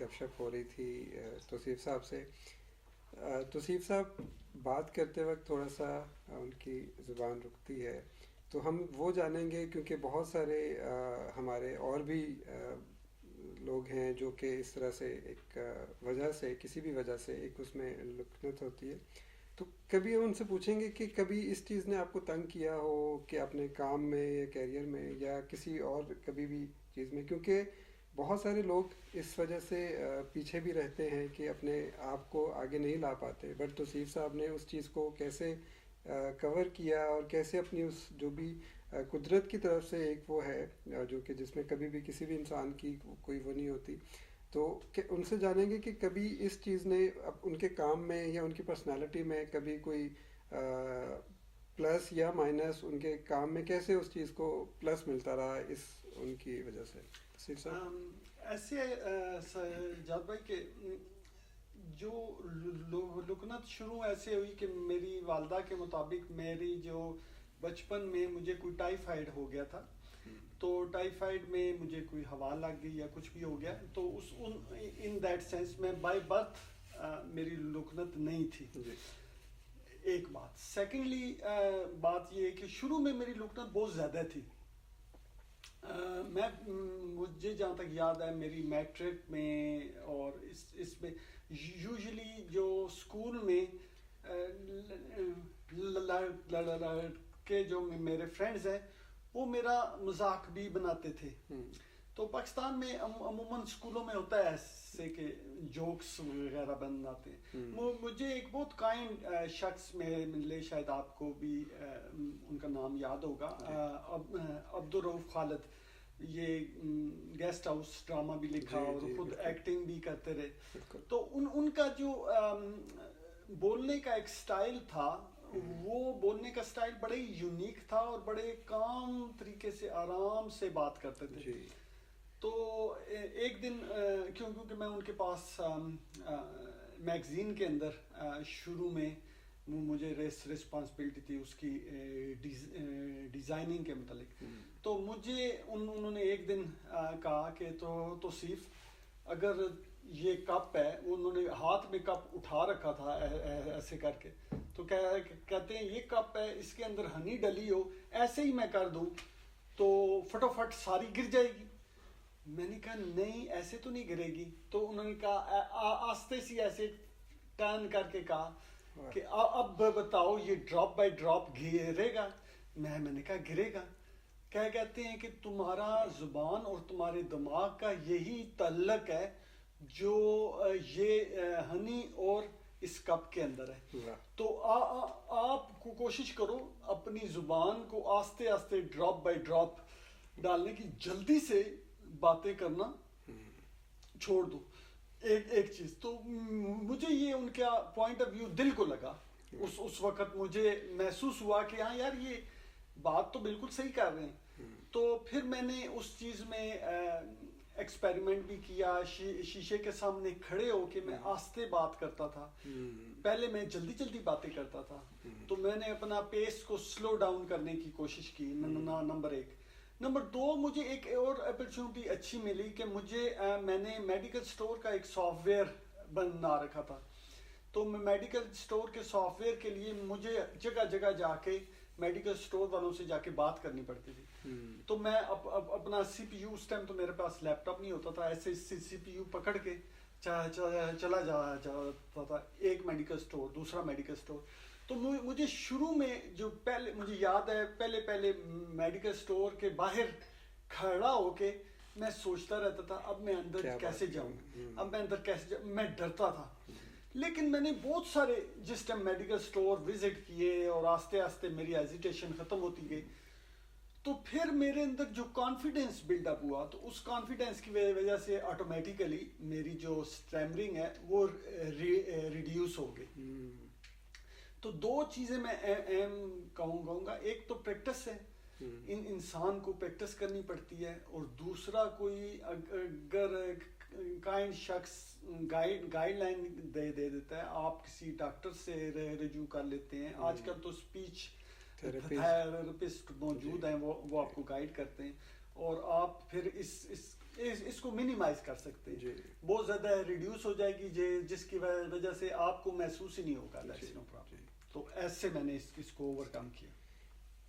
A: گپ شپ ہو رہی تھی توصیف صاحب سے. توصیف صاحب بات کرتے وقت تھوڑا سا ان کی زبان رکتی ہے, تو ہم وہ جانیں گے کیونکہ بہت سارے ہمارے اور بھی لوگ ہیں جو کہ اس طرح سے ایک وجہ سے, کسی بھی وجہ سے ایک اس میں لکنت ہوتی ہے. تو کبھی ان سے پوچھیں گے کہ کبھی اس چیز نے آپ کو تنگ کیا ہو کہ اپنے کام میں یا کیریئر میں یا کسی اور کبھی بھی چیز میں, کیونکہ بہت سارے لوگ اس وجہ سے پیچھے بھی رہتے ہیں کہ اپنے آپ کو آگے نہیں لا پاتے. بٹ توصیف صاحب نے اس چیز کو کیسے کور کیا اور کیسے اپنی اس جو بھی قدرت کی طرف سے ایک وہ ہے جو کہ جس میں کبھی بھی کسی بھی انسان کی کوئی وہ نہیں ہوتی, تو ان سے جانیں گے کہ کبھی اس چیز نے ان کے کام میں یا ان کی پرسنالٹی میں کبھی کوئی پلس یا مائنس ان کے کام میں کیسے اس چیز کو پلس ملتا رہا اس ان کی وجہ سے.
B: ایسے جاد بھائی کہ جو لکنت شروع ایسے ہوئی کہ میری والدہ کے مطابق میری جو بچپن میں مجھے کوئی ٹائیفائڈ ہو گیا تھا, تو ٹائیفائڈ میں مجھے کوئی ہوا لگ گئی یا کچھ بھی ہو گیا, تو ان دیٹ سینس میں بائی برتھ میری لکنت نہیں تھی. ایک بات. سیکنڈلی بات یہ ہے کہ شروع میں میری لکنت بہت زیادہ تھی. مجھے جہاں تک یاد ہے میری میٹرک میں اور اس میں یوزلی جو اسکول میں لڑکے جو میرے فرینڈز ہیں وہ میرا مذاق بھی بناتے تھے. تو پاکستان میں عموماً اسکولوں میں ہوتا ہے ایسے کہ جوکس وغیرہ بناتے ہیں. مجھے ایک بہت کائنڈ شخص میں ملے, شاید آپ کو بھی ان کا نام یاد ہوگا, عبدالرؤف خالد. یہ گیسٹ ہاؤس ڈرامہ بھی لکھا اور خود ایکٹنگ بھی کرتے رہے. تو ان کا جو بولنے کا ایک سٹائل تھا, وہ بولنے کا سٹائل بڑے یونیک تھا اور بڑے کام طریقے سے آرام سے بات کرتے تھے. تو ایک دن کیونکہ میں ان کے پاس میگزین کے اندر شروع میں مجھے رسپانسبلٹی تھی اس کی ڈیزائننگ کے متعلق. تو مجھے انہوں نے ایک دن کہا کہ توصیف اگر یہ کپ ہے, انہوں نے ہاتھ میں کپ اٹھا رکھا تھا ایسے کر کے, تو کہتے ہیں یہ کپ ہے, اس کے اندر ہنی ڈلی ہو, ایسے ہی میں کر دوں تو فٹافٹ ساری گر جائے گی. میں نے کہا نہیں ایسے تو نہیں گرے گی. تو انہوں نے کہا آستے سی ایسے ٹرن کر کے کہا کہ اب بتاؤ یہ ڈراپ بائی ڈراپ گرے گا. میں نے کہا گرے گا. کہتے ہیں کہ تمہارا زبان اور تمہارے دماغ کا یہی تعلق ہے جو یہ ہنی اور اس کپ کے اندر ہے. تو آپ کو کوشش کرو اپنی زبان کو آستے آستے ڈراپ بائی ڈراپ ڈالنے کی, جلدی سے باتیں کرنا چھوڑ دو. ایک چیز تو مجھے یہ ان کا پوائنٹ آف ویو دل کو لگا. اس وقت مجھے محسوس ہوا کہ ہاں یار یہ بات تو بالکل صحیح کر رہے ہیں. تو پھر میں نے اس چیز میں ایکسپیریمنٹ بھی کیا. شیشے کے سامنے کھڑے ہو کے میں آستے بات کرتا تھا. پہلے میں جلدی باتیں کرتا تھا, تو میں نے اپنا پیس کو سلو ڈاؤن کرنے کی کوشش کی. نمبر 1. نمبر 2, مجھے ایک اور اپرچونٹی اچھی ملی کہ میں نے میڈیکل سٹور کا ایک سافٹ ویئر بنا رکھا تھا. تو میں میڈیکل سٹور کے سافٹ ویئر کے لیے مجھے جگہ جا کے میڈیکل سٹور والوں سے جا کے بات کرنی پڑتی تھی. تو میں اپنا سی پی یو, اس ٹائم تو میرے پاس لیپ ٹاپ نہیں ہوتا تھا, ایسے سی پی یو پکڑ کے چلا جاتا تھا, ایک میڈیکل سٹور دوسرا میڈیکل سٹور. تو مجھے شروع میں جو پہلے مجھے یاد ہے پہلے میڈیکل سٹور کے باہر کھڑا ہو کے میں سوچتا رہتا تھا اب میں اندر کیسے جاؤں, میں ڈرتا تھا. لیکن میں نے بہت سارے جس ٹائم میڈیکل سٹور وزٹ کیے اور آستے آستے میری ایزیٹیشن ختم ہوتی گئی, تو پھر میرے اندر جو کانفیڈنس بلڈ اپ ہوا, تو اس کانفیڈنس کی وجہ سے آٹومیٹیکلی میری جو اسٹیمرنگ ہے وہ ریڈیوس ہو گئی. تو 2 چیزیں میں کہوں گا. ایک تو پریکٹس ہے, انسان کو پریکٹس کرنی پڑتی ہے, اور دوسرا کوئی اگر کائنڈ شخص گائیڈ لائن دے دیتا ہے, آپ کسی ڈاکٹر سے رجوع کر لیتے ہیں. آج کل تو اسپیچ تھیراپسٹ موجود ہیں, وہ آپ کو گائیڈ کرتے ہیں, اور آپ پھر اس اس کو منیمائز کر سکتے ہیں.
A: جی.
B: بہت زیادہ ریڈیوس ہو جائے گی جس کی وجہ سے آپ کو محسوس ہی نہیں ہوگا. تو ایسے میں نے اس کو اوور کم کیا.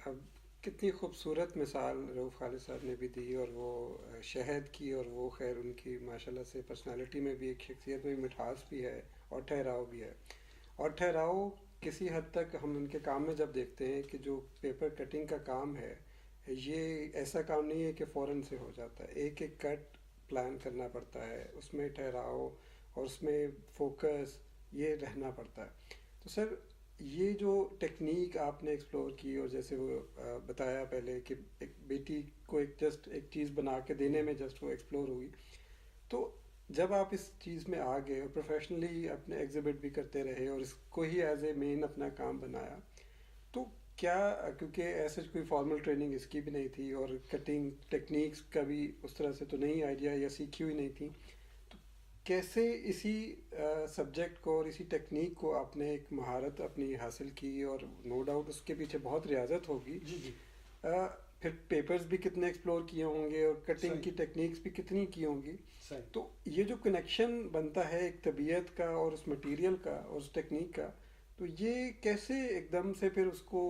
A: اب کتنی خوبصورت مثال رؤوف خالد صاحب نے بھی دی، اور وہ شہد کی، اور وہ خیر ان کی ماشاءاللہ سے پرسنالٹی میں بھی، ایک شخصیت میں بھی مٹھاس بھی ہے اور ٹھہراؤ بھی ہے. اور ٹھہراؤ کسی حد تک ہم ان کے کام میں جب دیکھتے ہیں کہ جو پیپر کٹنگ کا کام ہے یہ ایسا کام نہیں ہے کہ فوراً سے ہو جاتا ہے. ایک ایک کٹ پلان کرنا پڑتا ہے، اس میں ٹھہراؤ اور اس میں فوکس یہ رہنا پڑتا ہے. تو سر یہ جو ٹیکنیک آپ نے ایکسپلور کی، اور جیسے وہ بتایا پہلے کہ ایک بیٹی کو جسٹ ایک چیز بنا کے دینے میں جسٹ وہ ایکسپلور ہوئی، تو جب آپ اس چیز میں آ گئے اور پروفیشنلی اپنے ایگزیبٹ بھی کرتے رہے اور اس کو ہی ایز اے مین اپنا کام بنایا، تو کیا، کیونکہ ایسے کوئی فارمل ٹریننگ اس کی بھی نہیں تھی اور کٹنگ ٹیکنیکس کا بھی اس طرح سے تو نہیں آئیڈیا یا سیکھی ہوئی نہیں تھی، تو کیسے اسی سبجیکٹ کو اور اسی ٹیکنیک کو آپ نے ایک مہارت اپنی حاصل کی، اور نو ڈاؤٹ اس کے پیچھے بہت ریاضت ہوگی.
B: جی.
A: پھر پیپرز بھی کتنے ایکسپلور کیے ہوں گے اور کٹنگ کی ٹیکنیکس بھی کتنی کی ہوں گی. تو یہ جو کنیکشن بنتا ہے ایک طبیعت کا اور اس مٹیریل کا اور اس ٹیکنیک کا، تو یہ کیسے ایک دم سے پھر اس کو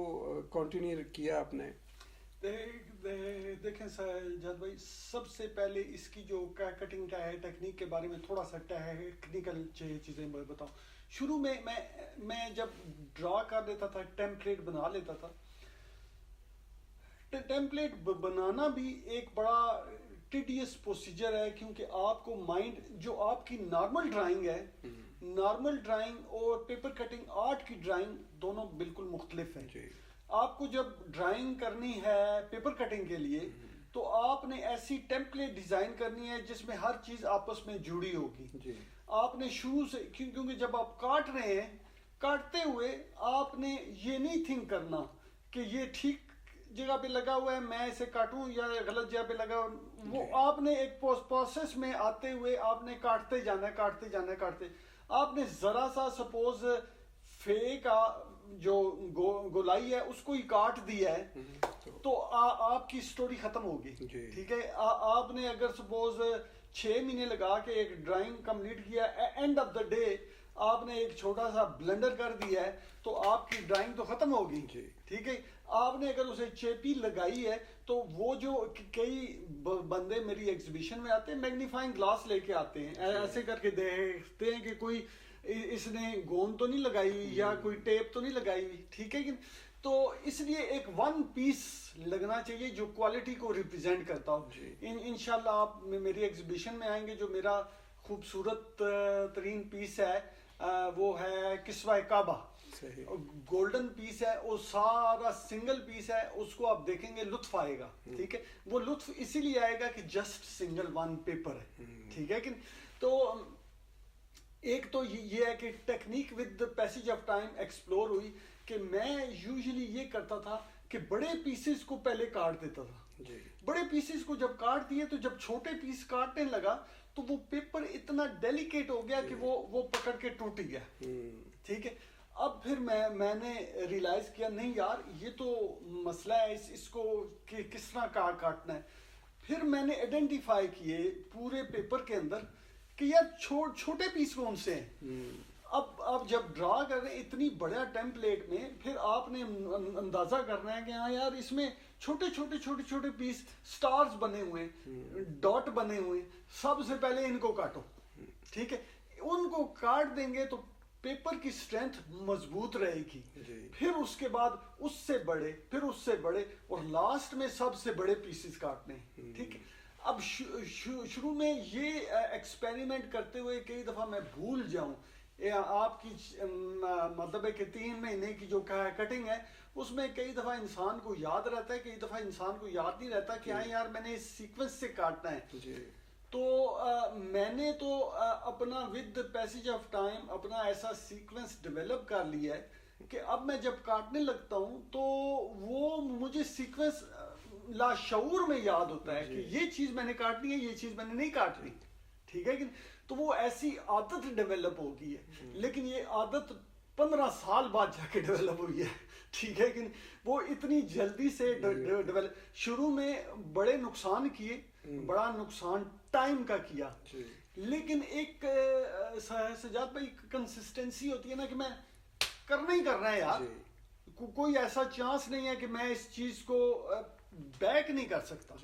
A: کنٹینیو کیا آپ نے؟
B: دیکھیں سجاد بھائی، سب سے پہلے اس کی جو کٹنگ کا ہے ٹیکنیک کے بارے میں تھوڑا سا ٹیکنیکل چیزیں بتاؤں. شروع میں میں جب ڈرا کر لیتا تھا، ٹیمپلیٹ بنا لیتا تھا. ٹیمپلیٹ بنانا بھی ایک بڑا ٹیڈیس پروسیجر ہے، کیونکہ آپ کو مائنڈ، جو آپ کی نارمل ڈرائنگ ہے، نارمل ڈرائنگ اور پیپر کٹنگ آرٹ کی ڈرائنگ دونوں بالکل مختلف ہیں. آپ کو جب ڈرائنگ کرنی ہے پیپر کٹنگ کے لیے تو آپ نے ایسی ٹیمپلیٹ ڈیزائن کرنی ہے جس میں ہر چیز آپس میں جڑی ہوگی. آپ نے شروع سے، کیونکہ جب آپ کاٹ رہے ہیں، کاٹتے ہوئے آپ نے یہ نہیں تھنک کرنا کہ یہ ٹھیک جگہ پہ لگا ہوا ہے میں اسے کاٹوں یا غلط جگہ پہ لگا ہوا. وہ آپ نے ایک پروسیس میں آتے ہوئے آپ نے کاٹتے جانا. آپ نے ذرا سا سپوز فے کا جو گولائی ہے اس کو ہی کاٹ دیا ہے تو آپ کی سٹوری ختم ہوگی. ٹھیک ہے، آپ نے اگر سپوز 6 مہینے لگا کے ایک ڈرائنگ کمپلیٹ کیا، اینڈ آف دا ڈے آپ نے ایک چھوٹا سا بلنڈر کر دیا ہے تو آپ کی ڈرائنگ تو ختم ہوگی. ٹھیک ہے، آپ نے اگر اسے چیپی لگائی ہے تو وہ جو کئی بندے میری ایگزیبیشن میں آتے ہیں میگنیفائنگ گلاس لے کے آتے ہیں، ایسے کر کے دیکھتے ہیں کہ کوئی اس نے گوند تو نہیں لگائی ہوئی یا کوئی ٹیپ تو نہیں لگائی ہوئی. ٹھیک ہے، تو اس لیے ایک ون پیس لگنا چاہیے جو کوالٹی کو ریپرزینٹ کرتا ہو. انشاءاللہ آپ میری ایگزیبیشن میں آئیں گے. جو میرا خوبصورت ترین پیس ہے وہ ہے کسوہ کعبہ، گولڈن پیس ہے، وہ سارا سنگل پیس ہے. اس کو آپ دیکھیں گے لطف آئے گا. ٹھیک ہے، وہ لطف اسی لیے آئے گا کہ جسٹ سنگل ون پیپر ہے. ٹھیک ہے، تو ایک تو یہ ہے کہ technique with passage of time explore ہوئی کہ میں یوزلی یہ کرتا تھا کہ بڑے پیسز کو پہلے کاٹ دیتا تھا. بڑے پیسز کو جب کاٹ دیے تو جب چھوٹے پیس کاٹنے لگا تو وہ پیپر اتنا ڈیلیکیٹ ہو گیا کہ وہ پکڑ کے ٹوٹ گیا. ٹھیک ہے، اب پھر میں نے ریلائز کیا نہیں یار یہ تو مسئلہ ہے، اس کو کس طرح کاٹنا ہے. پھر میں نے آئیڈینٹیفائی کیے پورے پیپر کے اندر کہ یار چھوٹے پیس کون سے ہیں. اب جب ڈرا کر رہے ہیں اتنی بڑا ٹیمپلیٹ میں، پھر آپ نے اندازہ کرنا ہے کہ ہاں یار اس میں چھوٹے پیس سٹارز بنے ہوئے ہیں، ڈاٹ بنے ہوئے ہیں. سب سے پہلے ان کو کاٹو. ٹھیک ہے، ان کو کاٹ دیں گے تو پیپر کی اسٹرینتھ مضبوط رہے گی. پھر اس کے بعد اس سے بڑے، پھر اس سے بڑے، اور لاسٹ میں سب سے بڑے پیسز کاٹنے. ٹھیک ہے، اب شروع میں یہ ایکسپیریمنٹ کرتے ہوئے کئی دفعہ میں بھول جاؤں. آپ کی مطلب ہے کہ 3 مہینے کی جو کٹنگ ہے اس میں کئی دفعہ انسان کو یاد رہتا ہے، کئی دفعہ انسان کو یاد نہیں رہتا کہ ہاں یار میں نے اس سیکوینس سے کاٹنا ہے. تو میں نے تو اپنا ود پیسیج آف ٹائم اپنا ایسا سیکوینس ڈیولپ کر لیا ہے کہ اب میں جب کاٹنے لگتا ہوں تو وہ مجھے سیکوینس لاشعور میں یاد ہوتا ہے کہ یہ چیز میں نے کاٹنی ہے، یہ چیز میں نے نہیں کاٹنی. ٹھیک ہے، تو وہ ایسی عادت ڈیولپ ہو گئی ہے. لیکن یہ عادت 15 سال بعد جا کے ڈیولپ ہوئی ہے. ٹھیک ہے، کہ وہ اتنی جلدی سے ڈیولپ، شروع میں بڑے نقصان کیے، بڑا نقصان ٹائم کا کیا,
A: جی
B: لیکن ایک سجاد بھائی کنسسٹنسی ہوتی ہے نا کہ میں کرنا ہی کرنا ہے یار, کوئی ایسا چانس نہیں ہے کہ میں اس چیز کو بیک نہیں کر سکتا,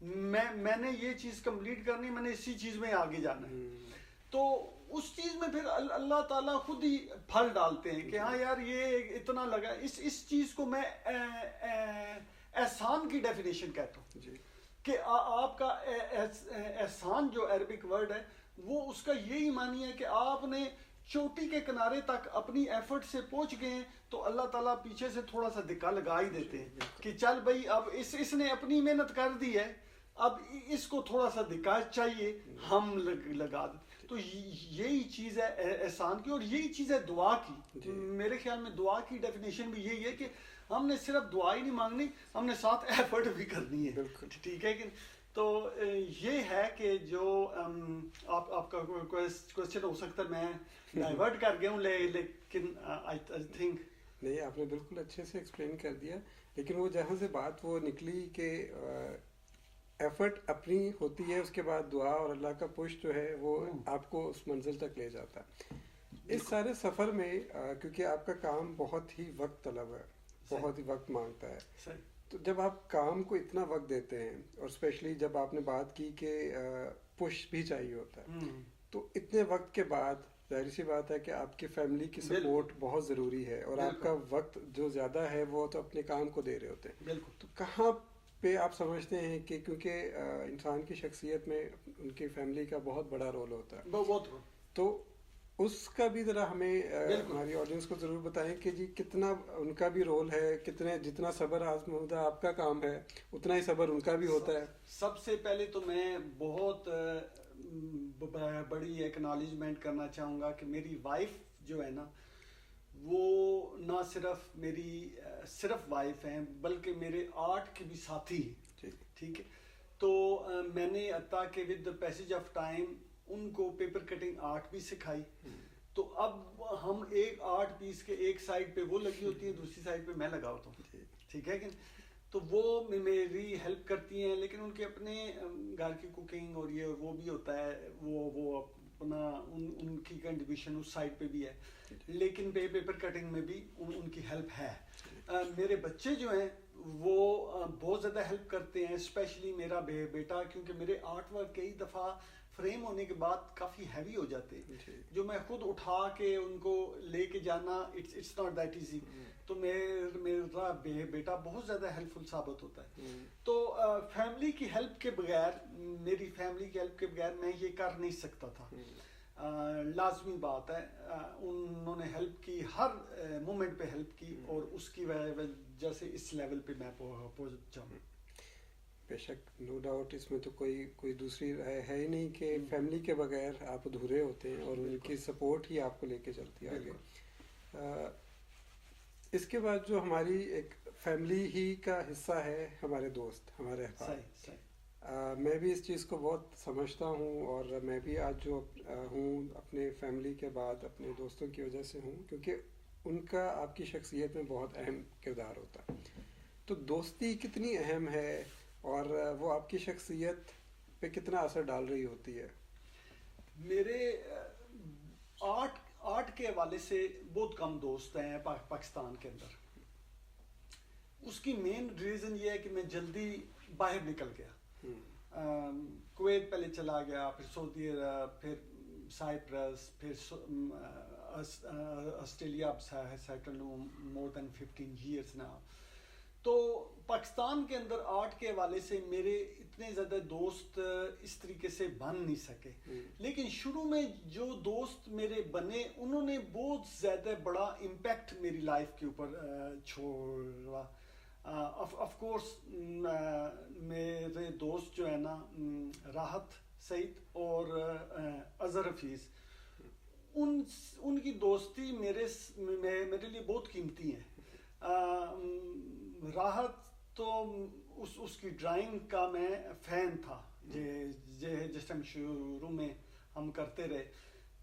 B: میں نے یہ چیز کمپلیٹ کرنی, میں نے اسی چیز میں آگے جانا ہے. تو اس چیز میں پھر اللہ تعالیٰ خود ہی پھل ڈالتے ہیں کہ ہاں یار یہ اتنا لگا. اس چیز کو میں احسان کی ڈیفینیشن کہتا ہوں کہ آپ کا احسان جو عربک ورڈ ہے وہ اس کا یہی معنی ہے کہ آپ نے چوٹی کے کنارے تک اپنی ایفرٹ سے پہنچ گئے ہیں, تو اللہ تعالیٰ پیچھے سے تھوڑا سا دھکا لگا ہی دیتے ہیں کہ چل بھائی اب اس نے اپنی محنت کر دی ہے, اب اس کو تھوڑا سا دھکا چاہیے, ہم لگا دیتے. تو یہی چیز ہے احسان کی, اور یہی چیز ہے دعا کی. میرے خیال میں دعا کی ڈیفینیشن بھی یہی ہے کہ ہم نے صرف دعا ہی نہیں مانگنی, ہم نے ساتھ ایفرٹ بھی کرنی ہے. ٹھیک ہے کہ تو یہ ہے کہ جو آپ کا کوشچن ہو سکتا ہے میں ڈائیورٹ کر گیا ہوں, لیکن آئی تھنک
A: نہیں, آپ نے بالکل اچھے سے ایکسپلین کر دیا. لیکن وہ جہاں سے بات وہ نکلی کہ ایفرٹ اپنی ہوتی ہے, اس کے بعد دعا اور اللہ کا پش جو ہے وہ آپ کو اس منزل تک لے جاتا ہے. اس سارے سفر میں کیونکہ آپ کا کام بہت ہی وقت طلب ہے, بہت ہی وقت مانگتا ہے, تو جب آپ کام کو اتنا وقت دیتے ہیں, اور اسپیشلی جب آپ نے بات کی کہ پش بھی چاہیے ہوتا ہے, تو اتنے وقت کے بعد ظاہر سی بات ہے کہ آپ کی فیملی کی سپورٹ بہت ضروری ہے, اور آپ کا وقت جو زیادہ ہے وہ تو اپنے کام کو دے رہے ہوتے ہیں. تو کہاں پہ آپ سمجھتے ہیں کہ کیونکہ انسان کی شخصیت میں ان کی فیملی کا بہت بڑا رول ہوتا ہے, تو اس کا بھی ذرا ہمیں ہماری آڈینس کو ضرور بتائیں کہ جی کتنا ان کا بھی رول ہے, کتنے جتنا صبر آزمودہ آپ کا کام ہے اتنا ہی صبر ان کا بھی ہوتا ہے.
B: سب سے پہلے تو میں بہت بڑی ایکنالجمنٹ کرنا چاہوں گا کہ میری وائف جو ہے نا وہ نہ صرف میری صرف وائف ہیں بلکہ میرے آرٹ کے بھی ساتھی ہیں. ٹھیک ہے, تو میں نے حتیٰ کہ ود پیسج آف ٹائم ان کو پیپر کٹنگ آرٹ بھی سکھائی. تو اب ہم ایک آرٹ پیس کے ایک سائڈ پہ وہ لگی ہوتی ہے, دوسری سائڈ پہ میں لگا ہوتا ہوں. ٹھیک ہے کہ تو وہ میری ہیلپ کرتی ہیں, لیکن ان کے اپنے گھر کی کوکنگ اور یہ وہ بھی ہوتا ہے, وہ اپنا ان کی کنٹریبیوشن اس سائڈ پہ بھی ہے, لیکن پیپر کٹنگ میں بھی ان کی ہیلپ ہے. میرے بچے جو ہیں وہ بہت زیادہ ہیلپ کرتے ہیں, اسپیشلی میرا بیٹا, کیونکہ میرے آرٹ ورک کئی دفعہ فریم ہونے کے بعد کافی ہیوی ہو جاتے ہیں, جو میں خود اٹھا کے ان کو لے کے جانا اٹس ناٹ دیٹ ایزی. تو میرا بیٹا بہت زیادہ ہیلپ فل ثابت ہوتا ہے. تو فیملی کی ہیلپ کے بغیر, میری فیملی کی ہیلپ کے بغیر میں یہ کر نہیں سکتا تھا. لازمی بات ہے, انہوں نے ہیلپ کی, ہر مومنٹ پہ ہیلپ کی, اور اس کی وجہ سے اس لیول پہ میں پہنچا ہوں.
A: بے شک, نو ڈاؤٹ, اس میں تو کوئی دوسری رائے ہے ہی نہیں کہ فیملی کے بغیر آپ ادھورے ہوتے ہیں, اور ان کی سپورٹ ہی آپ کو لے کے چلتی ہے آگے. اس کے بعد جو ہماری ایک فیملی ہی کا حصہ ہے ہمارے دوست, ہمارے احباب. میں بھی اس چیز کو بہت سمجھتا ہوں, اور میں بھی آج جو ہوں اپنے فیملی کے بعد اپنے دوستوں کی وجہ سے ہوں, کیونکہ ان کا آپ کی شخصیت میں بہت اہم کردار ہوتا ہے. تو دوستی کتنی اہم ہے, اور وہ آپ کی شخصیت پہ کتنا اثر ڈال رہی ہوتی ہے؟
B: میرے آرٹ کے حوالے سے بہت کم دوست ہیں پاکستان کے اندر. اس کی مین ریزن یہ ہے کہ میں جلدی باہر نکل گیا. کویت پہلے چلا گیا, پھر سعودی عرب, پھر سائپرس, پھر آسٹریلیا سیٹل ہوں مور دین 15 years now. تو پاکستان کے اندر آرٹ کے حوالے سے میرے اتنے زیادہ دوست اس طریقے سے بن نہیں سکے, لیکن شروع میں جو دوست میرے بنے انہوں نے بہت زیادہ بڑا امپیکٹ میری لائف کے اوپر چھوڑا. آف کورس میرے دوست جو ہے نا راحت سعید اور اظہر حفیظ, ان کی دوستی میرے لیے بہت قیمتی ہے. راحت تو اس کی ڈرائنگ کا میں فین تھا, جس ٹائم شروع میں ہم کرتے رہے.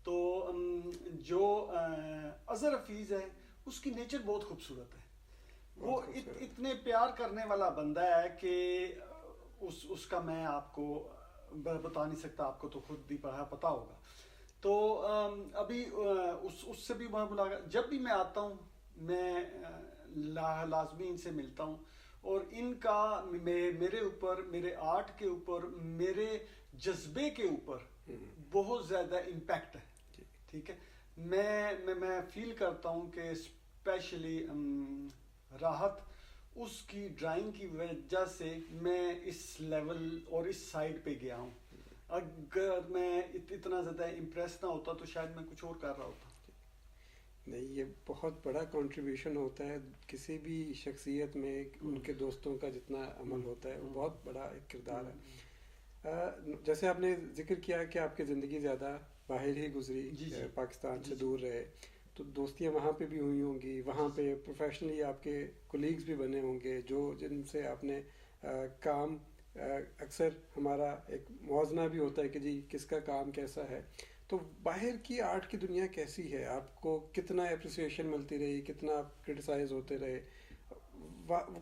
B: تو جو اظہر حفیظ ہے اس کی نیچر بہت خوبصورت ہے. وہ اتنے پیار کرنے والا بندہ ہے کہ اس کا میں آپ کو بتا نہیں سکتا, آپ کو تو خود بھی پتا ہوگا. تو ابھی اس سے بھی میں ملاقات, جب بھی میں آتا ہوں میں لازمی ان سے ملتا ہوں, اور ان کا میرے اوپر, میرے آرٹ کے اوپر, میرے جذبے کے اوپر بہت زیادہ امپیکٹ ہے. ٹھیک ہے, میں فیل کرتا ہوں کہ اسپیشلی راحت اس کی ڈرائنگ کی وجہ سے میں اس لیول اور اس سائڈ پہ گیا ہوں. اگر میں اتنا زیادہ امپریس نہ ہوتا تو شاید میں کچھ اور کر رہا ہوتا.
A: نہیں, یہ بہت بڑا کنٹریبیوشن ہوتا ہے کسی بھی شخصیت میں, ان کے دوستوں کا جتنا عمل ہوتا ہے وہ بہت بڑا ایک کردار ہے. جیسے آپ نے ذکر کیا کہ آپ کی زندگی زیادہ باہر ہی گزری, پاکستان سے دور رہے, تو دوستیاں وہاں پہ بھی ہوئی ہوں گی, وہاں پہ پروفیشنلی آپ کے کولیگز بھی بنے ہوں گے جن سے آپ نے کام, اکثر ہمارا ایک موازنہ بھی ہوتا ہے کہ جی کس کا کام کیسا ہے. تو باہر کی آرٹ کی دنیا کیسی ہے, آپ کو کتنا اپریسیشن ملتی رہی, کتنا آپ کرٹیسائز ہوتے رہے,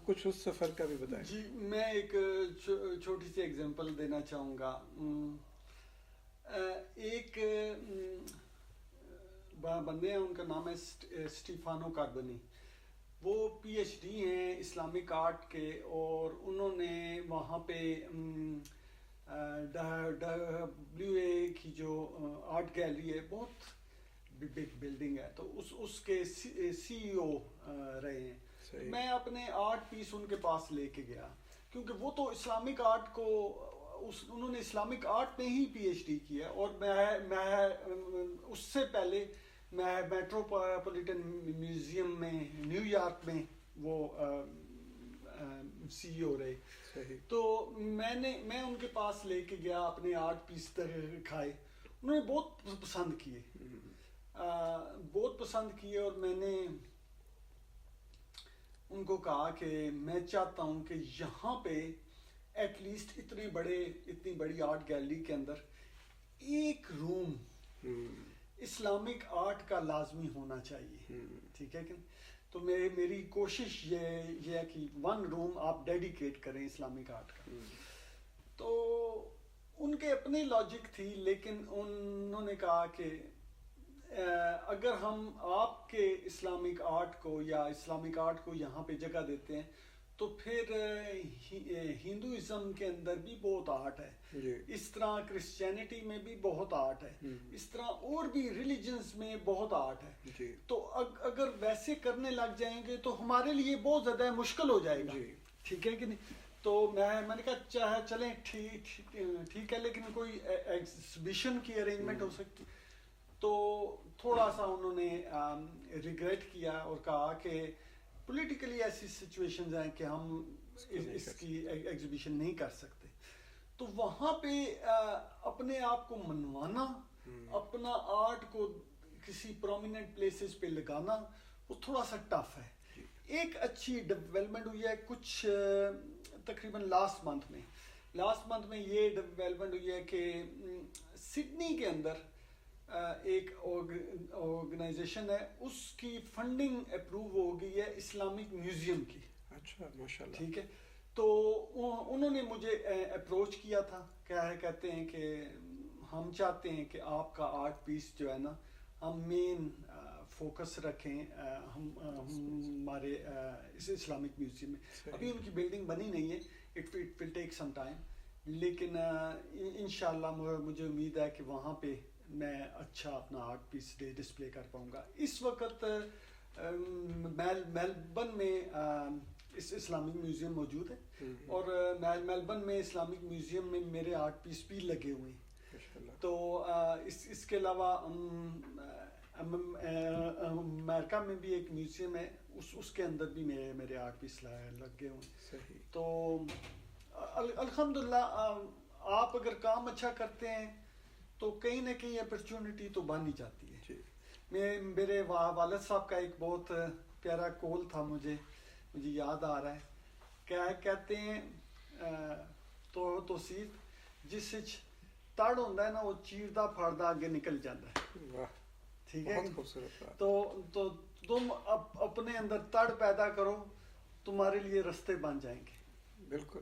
A: کچھ اس سفر کا بھی بتائیں.
B: جی میں ایک چھوٹی سی ایگزامپل دینا چاہوں گا. ایک بندے ہیں, ان کا نام ہے اسٹیفانو کاربنی. وہ پی ایچ ڈی ہیں اسلامک آرٹ کے, اور انہوں نے وہاں پہ WA کی جو آرٹ گیلری ہے, بہت بگ بلڈنگ ہے, تو اس کے سی ای او رہے ہیں. میں اپنے آرٹ پیس ان کے پاس لے کے گیا, کیونکہ وہ تو اسلامک آرٹ کو, انہوں نے اسلامک آرٹ میں ہی پی ایچ ڈی کیا, اور میں اس سے پہلے میں میٹروپولیٹن میوزیم میں نیو یارک میں وہ سی ای او رہے. تو میں ان کے پاس لے کے گیا, اپنے آرٹ پیس دکھائے, انہوں نے بہت پسند کیے, بہت پسند کیے. اور میں نے ان کو کہا کہ میں چاہتا ہوں کہ یہاں پہ ایٹ لیسٹ اتنی بڑی آرٹ گیلری کے اندر ایک روم اسلامک آرٹ کا لازمی ہونا چاہیے. ٹھیک ہے کہ, تو میری کوشش یہ ہے کہ 1 روم آپ ڈیڈیکیٹ کریں اسلامک آرٹ کا. تو ان کے اپنے لاجک تھی, لیکن انہوں نے کہا کہ اگر ہم آپ کے اسلامک آرٹ کو یا اسلامک آرٹ کو یہاں پہ جگہ دیتے ہیں تو پھر ہندوازم کے اندر بھی بہت آرٹ ہے, اس طرح کرسچینٹی میں بھی بہت آرٹ ہے, اس طرح اور بھی ریلیجنز میں بہت آرٹ ہے. تو اگر ویسے کرنے لگ جائیں گے تو ہمارے لیے بہت زیادہ مشکل ہو جائے گا. ٹھیک ہے کہ نہیں. تو میں نے کہا چلیں ٹھیک ہے, لیکن کوئی ایگزیبیشن کی ارینجمنٹ ہو سکتی. تو تھوڑا سا انہوں نے ریگریٹ کیا اور کہا کہ پولیٹیکلی ایسی سچویشنز ہیں کہ ہم اس کی ایگزیبیشن نہیں کر سکتے. تو وہاں پہ اپنے آپ کو منوانا, اپنا آرٹ کو کسی پرومیننٹ پلیسز پہ لگانا, وہ تھوڑا سا ٹف ہے. ایک اچھی ڈیولپمنٹ ہوئی ہے کچھ تقریباً لاسٹ منتھ میں یہ ڈیولپمنٹ ہوئی ہے کہ سڈنی کے اندر ایک آرگنائزیشن ہے, اس کی فنڈنگ اپروو ہو گئی ہے اسلامک میوزیم کی.
A: اچھا, ماشاءاللہ.
B: ٹھیک ہے. تو انہوں نے مجھے اپروچ کیا تھا, کہتے ہیں کہ ہم چاہتے ہیں کہ آپ کا آرٹ پیس جو ہے نا ہم مین فوکس رکھیں ہمارے اس اسلامک میوزیم میں. ابھی ان کی بلڈنگ بنی نہیں ہے, it will take some time, لیکن انشاءاللہ مجھے امید ہے کہ وہاں پہ میں اچھا اپنا آرٹ پیس ڈسپلے کر پاؤں گا. اس وقت میلبرن میں اس اسلامک میوزیم موجود ہے, اور میلبرن میں اسلامک میوزیم میں میرے آرٹ پیس بھی لگے ہوئے ہیں. تو اس کے علاوہ امریکہ میں بھی ایک میوزیم ہے, اس کے اندر بھی میرے آرٹ پیس لگے ہوئے ہیں. تو الحمدللہ آپ اگر کام اچھا کرتے ہیں تو کہیں نہ کہیں اپرچونٹی تو بن ہی جاتی ہے. میرے والد صاحب کا ایک بہت پیارا کول تھا, مجھے یاد آ رہا ہے, کہتے ہیں توصیف جس تڑ ہوتا ہے نا وہ چیردا پھاڑدا آگے نکل جاتا ہے. ٹھیک ہے. تو تم اپنے اندر تڑ پیدا کرو, تمہارے لیے رستے بن جائیں گے.
A: بالکل.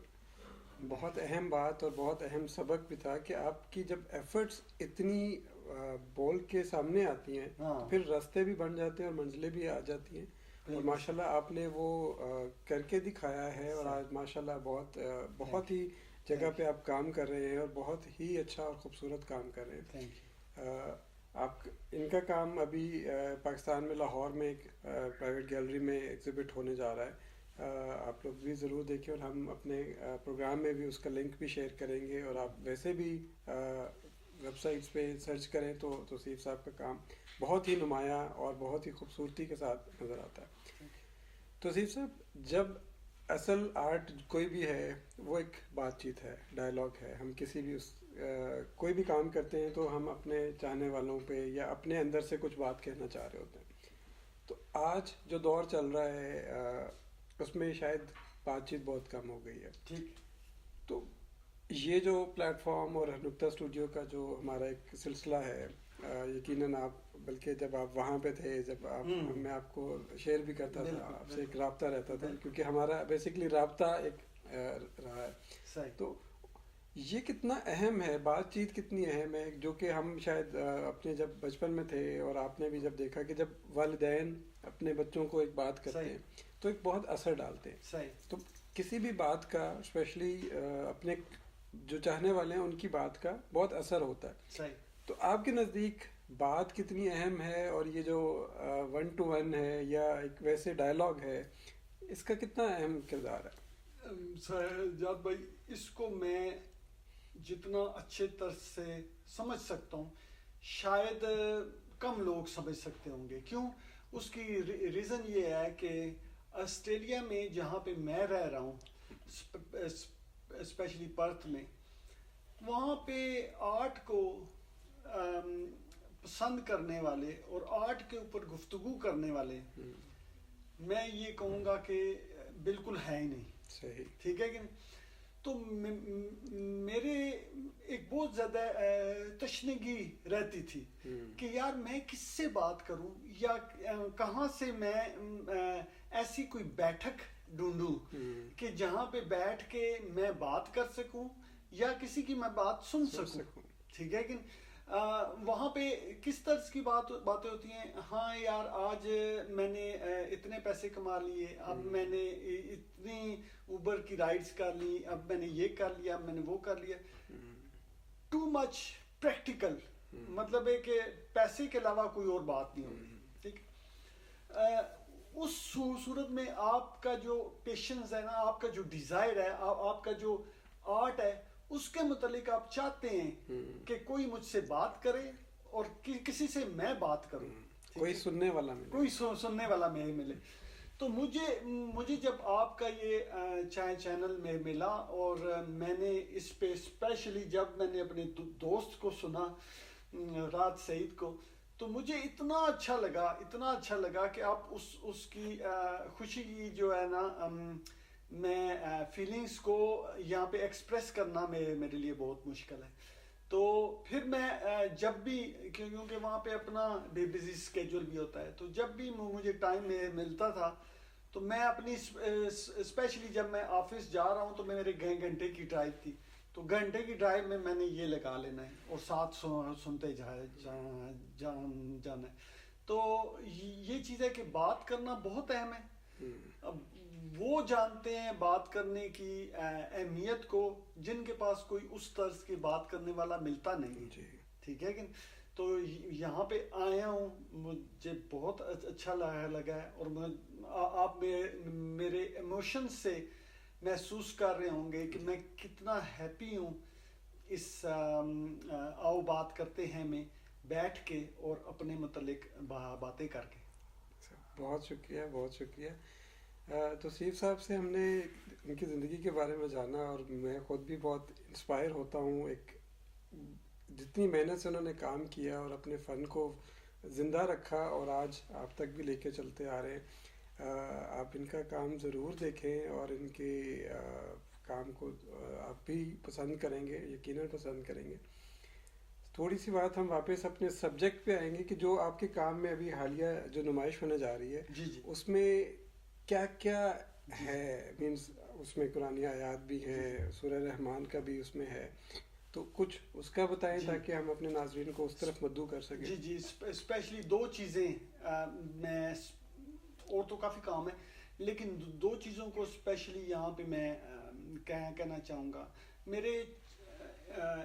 A: بہت اہم بات اور بہت اہم سبق بھی تھا کہ آپ کی جب ایفرٹس اتنی بول کے سامنے آتی ہیں تو پھر راستے بھی بن جاتے ہیں اور منزلیں بھی آ جاتی ہیں. اور ماشاءاللہ آپ نے وہ کر کے دکھایا ہے اور آج ماشاءاللہ بہت ہی جگہ پہ آپ کام کر رہے ہیں اور بہت ہی اچھا اور خوبصورت کام کر رہے ہیں. آپ ان کا کام ابھی پاکستان میں لاہور میں ایک پرائیویٹ گیلری میں ایگزیبٹ ہونے جا رہا ہے. آپ لوگ بھی ضرور دیکھیں اور ہم اپنے پروگرام میں بھی اس کا لنک بھی شیئر کریں گے. اور آپ ویسے بھی ویب سائٹس پہ سرچ کریں تو توصیف صاحب کا کام بہت ہی نمایاں اور بہت ہی خوبصورتی کے ساتھ نظر آتا ہے. توصیف صاحب جب اصل آرٹ کوئی بھی ہے وہ ایک بات چیت ہے, ڈائلاگ ہے. ہم کسی بھی کوئی بھی کام کرتے ہیں تو ہم اپنے چاہنے والوں پہ یا اپنے اندر سے کچھ بات کہنا چاہ رہے ہوتے ہیں. تو آج جو دور چل رہا ہے اس میں شاید بات چیت بہت کم ہو گئی ہے. تو یہ جو پلیٹ فارم اور نکتہ اسٹوڈیو کا جو ہمارا ایک سلسلہ ہے, یقیناً آپ بلکہ جب آپ وہاں پہ تھے, جب میں آپ کو شیئر بھی کرتا تھا, آپ سے ایک رابطہ رہتا تھا کیونکہ ہمارا بیسیکلی رابطہ ایک رہا ہے. تو یہ کتنا اہم ہے, بات چیت کتنی اہم ہے, جو کہ ہم شاید اپنے جب بچپن میں تھے اور آپ نے بھی جب دیکھا کہ جب والدین اپنے بچوں کو ایک بات کرتے ہیں تو ایک بہت اثر ڈالتے ہیں. تو کسی بھی بات کا اسپیشلی اپنے جو چاہنے والے ہیں ان کی بات کا بہت اثر ہوتا ہے. تو آپ کے نزدیک بات کتنی اہم ہے, اور یہ جو 1 to 1 ہے یا ایک ویسے ڈائلاگ ہے, اس کا کتنا اہم کردار ہے؟
B: سجاد بھائی, اس کو میں جتنا اچھے طرح سے سمجھ سکتا ہوں شاید کم لوگ سمجھ سکتے ہوں گے. کیوں؟ اس کی ریزن یہ ہے کہ آسٹریلیا میں جہاں پہ میں رہ رہا ہوں, اسپیشلی پرتھ میں, وہاں پہ آرٹ کو پسند کرنے والے اور آرٹ کے اوپر گفتگو کرنے والے میں یہ کہوں گا کہ بالکل ہے ہی نہیں.
A: صحیح,
B: ٹھیک ہے کہ نہیں؟ تو میرے ایک بہت زیادہ تشنگی رہتی تھی کہ یار میں کس سے بات کروں, یا کہاں سے میں ایسی کوئی بیٹھک ڈھونڈوں کہ جہاں پہ بیٹھ کے میں بات کر سکوں یا کسی کی میں بات سن سکوں. ٹھیک ہے کہ وہاں پہ کس طرح کی باتیں ہوتی ہیں, ہاں یار آج میں نے اتنے پیسے کما لیے, اب میں نے اتنی اوبر کی رائڈز کر لی, اب میں نے یہ کر لیا, اب میں نے وہ کر لیا. ٹو مچ پریکٹیکل, مطلب ہے کہ پیسے کے علاوہ کوئی اور بات نہیں ہوتی. ٹھیک, اس صورت میں آپ کا جو پیشنس ہے نا, آپ کا جو ڈیزائر ہے, آپ کا جو آرٹ ہے, اس کے متعلق آپ چاہتے ہیں کہ کوئی مجھ سے بات کرے اور کسی سے میں بات کروں,
A: کوئی سننے والا ملے,
B: کوئی سننے والا ملے. تو مجھے جب آپ کا یہ چینل میں ملا اور میں نے اس پہ اسپیشلی جب میں نے اپنے دوست کو سنا, رات سعید کو, تو مجھے اتنا اچھا لگا کہ آپ اس کی خوشی کی جو ہے نا, میں فیلنگز کو یہاں پہ ایکسپریس کرنا میرے لیے بہت مشکل ہے. تو پھر میں جب بھی, کیونکہ وہاں پہ اپنا بزی اسکیجول بھی ہوتا ہے, تو جب بھی مجھے ٹائم ملتا تھا تو میں اپنی اسپیشلی جب میں آفس جا رہا ہوں تو میرے گھنٹے کی ڈرائیو تھی, تو گھنٹے کی ڈرائیو میں نے یہ لگا لینا ہے اور ساتھ سنتے جانا ہے. تو یہ چیز ہے کہ بات کرنا بہت اہم ہے. اب وہ جانتے ہیں بات کرنے کی اہمیت کو جن کے پاس کوئی اس طرز کی بات کرنے والا ملتا نہیں. ٹھیک ہے کہ تو یہاں پہ آیا ہوں, مجھے بہت اچھا لگا ہے, اور آپ میرے ایموشن سے محسوس کر رہے ہوں گے کہ میں کتنا ہیپی ہوں اس آؤ بات کرتے ہیں میں بیٹھ کے اور اپنے متعلق باتیں کر کے.
A: بہت شکریہ, بہت شکریہ. توصیف صاحب سے ہم نے ان کی زندگی کے بارے میں جانا اور میں خود بھی بہت انسپائر ہوتا ہوں. ایک جتنی محنت سے انہوں نے کام کیا اور اپنے فن کو زندہ رکھا اور آج آپ تک بھی لے کے چلتے آ رہے ہیں. آپ ان کا کام ضرور دیکھیں اور ان کے کام کو آپ بھی پسند کریں گے, یقیناً پسند کریں گے. تھوڑی سی بات ہم واپس اپنے سبجیکٹ پہ آئیں گے کہ جو آپ کے کام میں ابھی حالیہ جو نمائش ہونے جا رہی ہے, اس میں کیا کیا ہے, مینس اس میں قرآنی آیات بھی ہیں, سورہ رحمان کا بھی اس میں ہے, تو کچھ اس کا بتائیں تاکہ ہم اپنے ناظرین کو اس طرف مدعو کر سکیں.
B: جی اسپیشلی دو چیزیں میں, اور تو کافی کام ہے لیکن دو چیزوں کو اسپیشلی یہاں پہ میں کہنا چاہوں گا. میرے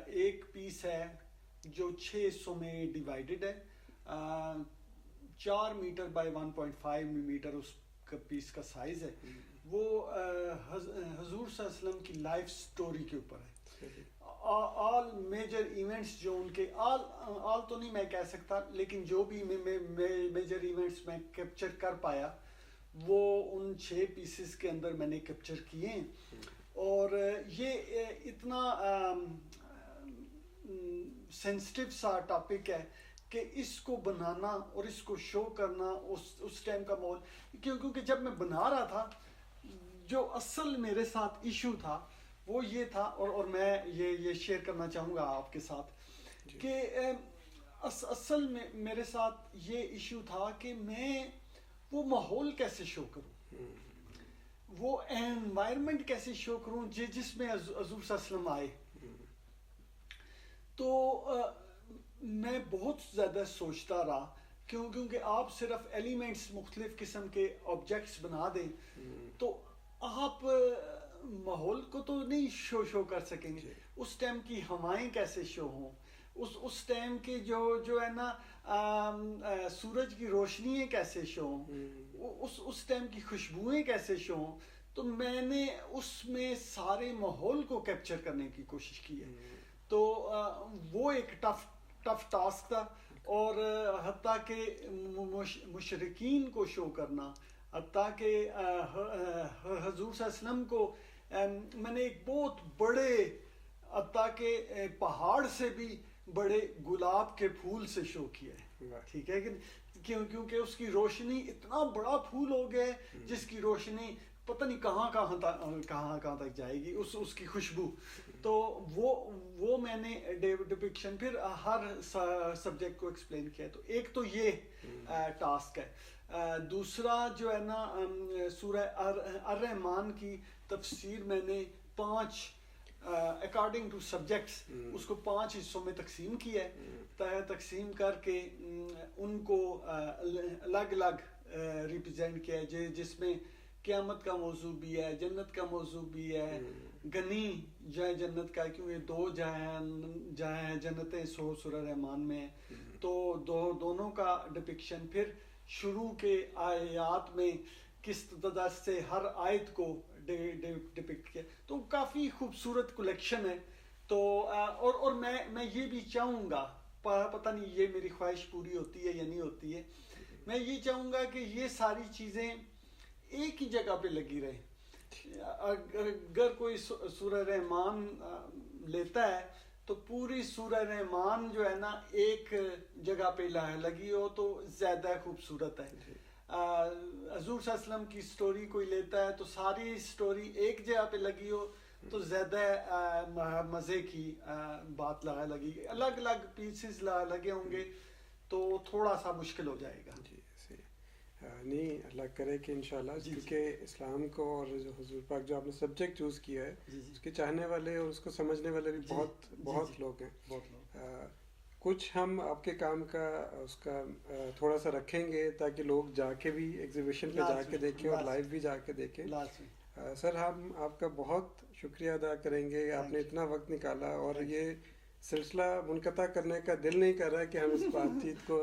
B: ایک پیس ہے جو 6 حصوں میں ڈیوائیڈڈ ہے, 4 میٹر بائی 1.5 میٹر اس کا پیس کا سائز ہے. وہ حضور صلی اللہ علیہ وسلم کی لائف سٹوری کے اوپر ہے. آل میجر ایونٹس جو ان کے, آل تو نہیں میں کہہ سکتا, لیکن جو بھی میجر ایونٹس میں کیپچر کر پایا وہ ان 6 پیسز کے اندر میں نے کیپچر کیے ہیں. اور یہ اتنا سینسٹیو سا ٹاپک ہے کہ اس کو بنانا اور اس کو شو کرنا اس ٹائم کا ماحول, کیونکہ جب میں بنا رہا تھا جو اصل میرے ساتھ ایشو تھا وہ یہ تھا, اور میں یہ شیئر کرنا چاہوں گا آپ کے ساتھ کہ اصل میں میرے ساتھ یہ ایشو تھا کہ میں وہ ماحول کیسے شو کروں, وہ انوائرمنٹ کیسے شو کروں جس میں حضور صلی اللہ علیہ وسلم آئے. تو میں بہت زیادہ سوچتا رہا کیونکہ آپ صرف ایلیمنٹس مختلف قسم کے آبجیکٹس بنا دیں تو آپ ماحول کو تو نہیں شو کر سکیں گے. اس ٹائم کی ہوائیں کیسے شو ہوں, اس ٹائم کے جو ہے نا سورج کی روشنییں کیسے شو ہوں, اس ٹائم کی خوشبوئیں کیسے شو ہوں. تو میں نے اس میں سارے ماحول کو کیپچر کرنے کی کوشش کی ہے. تو وہ ایک ٹف ٹاسک تھا, اور حتیٰ کہ مشرقین کو شو کرنا, حتیٰ کہ حضور صلی اللہ علیہ وسلم کو میں نے ایک بہت بڑے, حتیٰ کہ پہاڑ سے بھی بڑے گلاب کے پھول سے شو کیا ہے. ٹھیک ہے کہ کیونکہ اس کی روشنی اتنا بڑا پھول ہو گیا ہے جس کی روشنی پتہ نہیں کہاں تک جائے گی, اس کی خوشبو. تو وہ میں نے ڈپکشن پھر ہر سبجیکٹ کو ایکسپلین کیا. تو ایک تو یہ ٹاسک ہے. دوسرا جو ہے نا سورہ الرحمن کی تفسیر میں نے 5 اکارڈنگ ٹو سبجیکٹس اس کو 5 حصوں میں تقسیم کیا ہے. تقسیم کر کے ان کو الگ الگ ریپرزینٹ کیا ہے, جس میں قیامت کا موضوع بھی ہے, جنت کا موضوع بھی ہے, غنی جائے جنت کا, کیونکہ 2 جائیں جنتیں سورہ رحمان میں. تو دونوں کا ڈپکشن پھر شروع کے آیات میں کس طرح سے ہر آیت کو ڈپکٹ کیا. تو کافی خوبصورت کلیکشن ہے. تو اور میں یہ بھی چاہوں گا, پتہ نہیں یہ میری خواہش پوری ہوتی ہے یا نہیں ہوتی ہے, میں یہ چاہوں گا کہ یہ ساری چیزیں ایک ہی جگہ پہ لگی رہیں. اگر کوئی سورہ رحمان لیتا ہے تو پوری سورہ رحمان جو ہے نا ایک جگہ پہ لگی ہو تو زیادہ خوبصورت ہے. حضور صلی اللہ علیہ وسلم کی سٹوری کوئی لیتا ہے تو ساری سٹوری ایک جگہ پہ لگی ہو تو زیادہ مزے کی بات لگی. الگ الگ پیسز لگے ہوں گے تو تھوڑا سا مشکل ہو جائے گا.
A: نہیں, اللہ کرے کہ انشاءاللہ, کیونکہ اسلام کو اور جو حضور پاک جو آپ نے سبجیکٹ چوز کیا ہے اس کے چاہنے والے اور اس کو سمجھنے والے بھی بہت لوگ ہیں. کچھ ہم آپ کے کام کا اس کا تھوڑا سا رکھیں گے تاکہ لوگ جا کے بھی ایگزیبیشن پہ جا کے دیکھیں اور لائیو بھی جا کے دیکھیں. سر ہم آپ کا بہت شکریہ ادا کریں گے, آپ نے اتنا وقت نکالا, اور یہ سلسلہ منقطع کرنے کا دل نہیں کر رہا کہ ہم اس بات چیت کو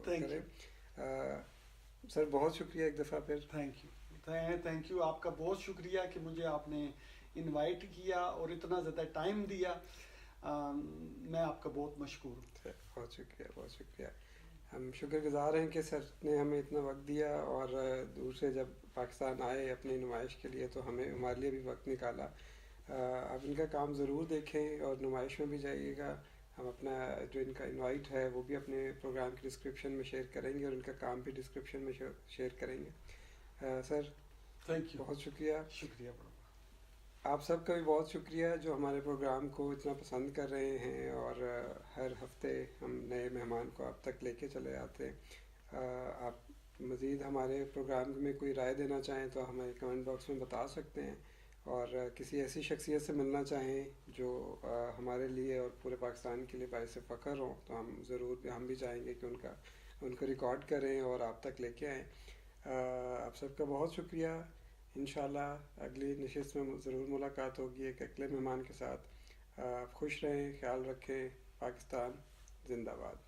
A: کریں. سر بہت شکریہ ایک دفعہ پھر.
B: تھینک یو, آپ کا بہت شکریہ کہ مجھے آپ نے انوائٹ کیا اور اتنا زیادہ ٹائم دیا. میں آپ کا بہت مشکور ہوں.
A: بہت شکریہ. ہم شکر گزار ہیں کہ سر نے ہمیں اتنا وقت دیا, اور دور سے جب پاکستان آئے اپنی نمائش کے لیے تو ہمارے لیے بھی وقت نکالا. آپ ان کا کام ضرور دیکھیں اور نمائش میں بھی جائیے گا. ہم اپنا جو ان کا انوائٹ ہے وہ بھی اپنے پروگرام کی ڈسکرپشن میں شیئر کریں گے, اور ان کا کام بھی ڈسکرپشن میں شیئر کریں گے. سر
B: تھینک یو,
A: بہت شکریہ.
B: آپ
A: سب کا بھی بہت شکریہ جو ہمارے پروگرام کو اتنا پسند کر رہے ہیں, اور ہر ہفتے ہم نئے مہمان کو آپ تک لے کے چلے آتے ہیں. آپ مزید ہمارے پروگرام میں کوئی رائے دینا چاہیں تو ہمیں کمنٹ باکس میں بتا سکتے ہیں، اور کسی ایسی شخصیت سے ملنا چاہیں جو ہمارے لیے اور پورے پاکستان کے لیے باعث فخر ہوں، تو ہم بھی چاہیں گے کہ ان کو ریکارڈ کریں اور آپ تک لے کے آئیں۔ آپ سب کا بہت شکریہ۔ انشاءاللہ اگلی نشست میں ضرور ملاقات ہوگی ایک اگلے مہمان کے ساتھ۔ آپ خوش رہیں، خیال رکھیں۔ پاکستان زندہ باد۔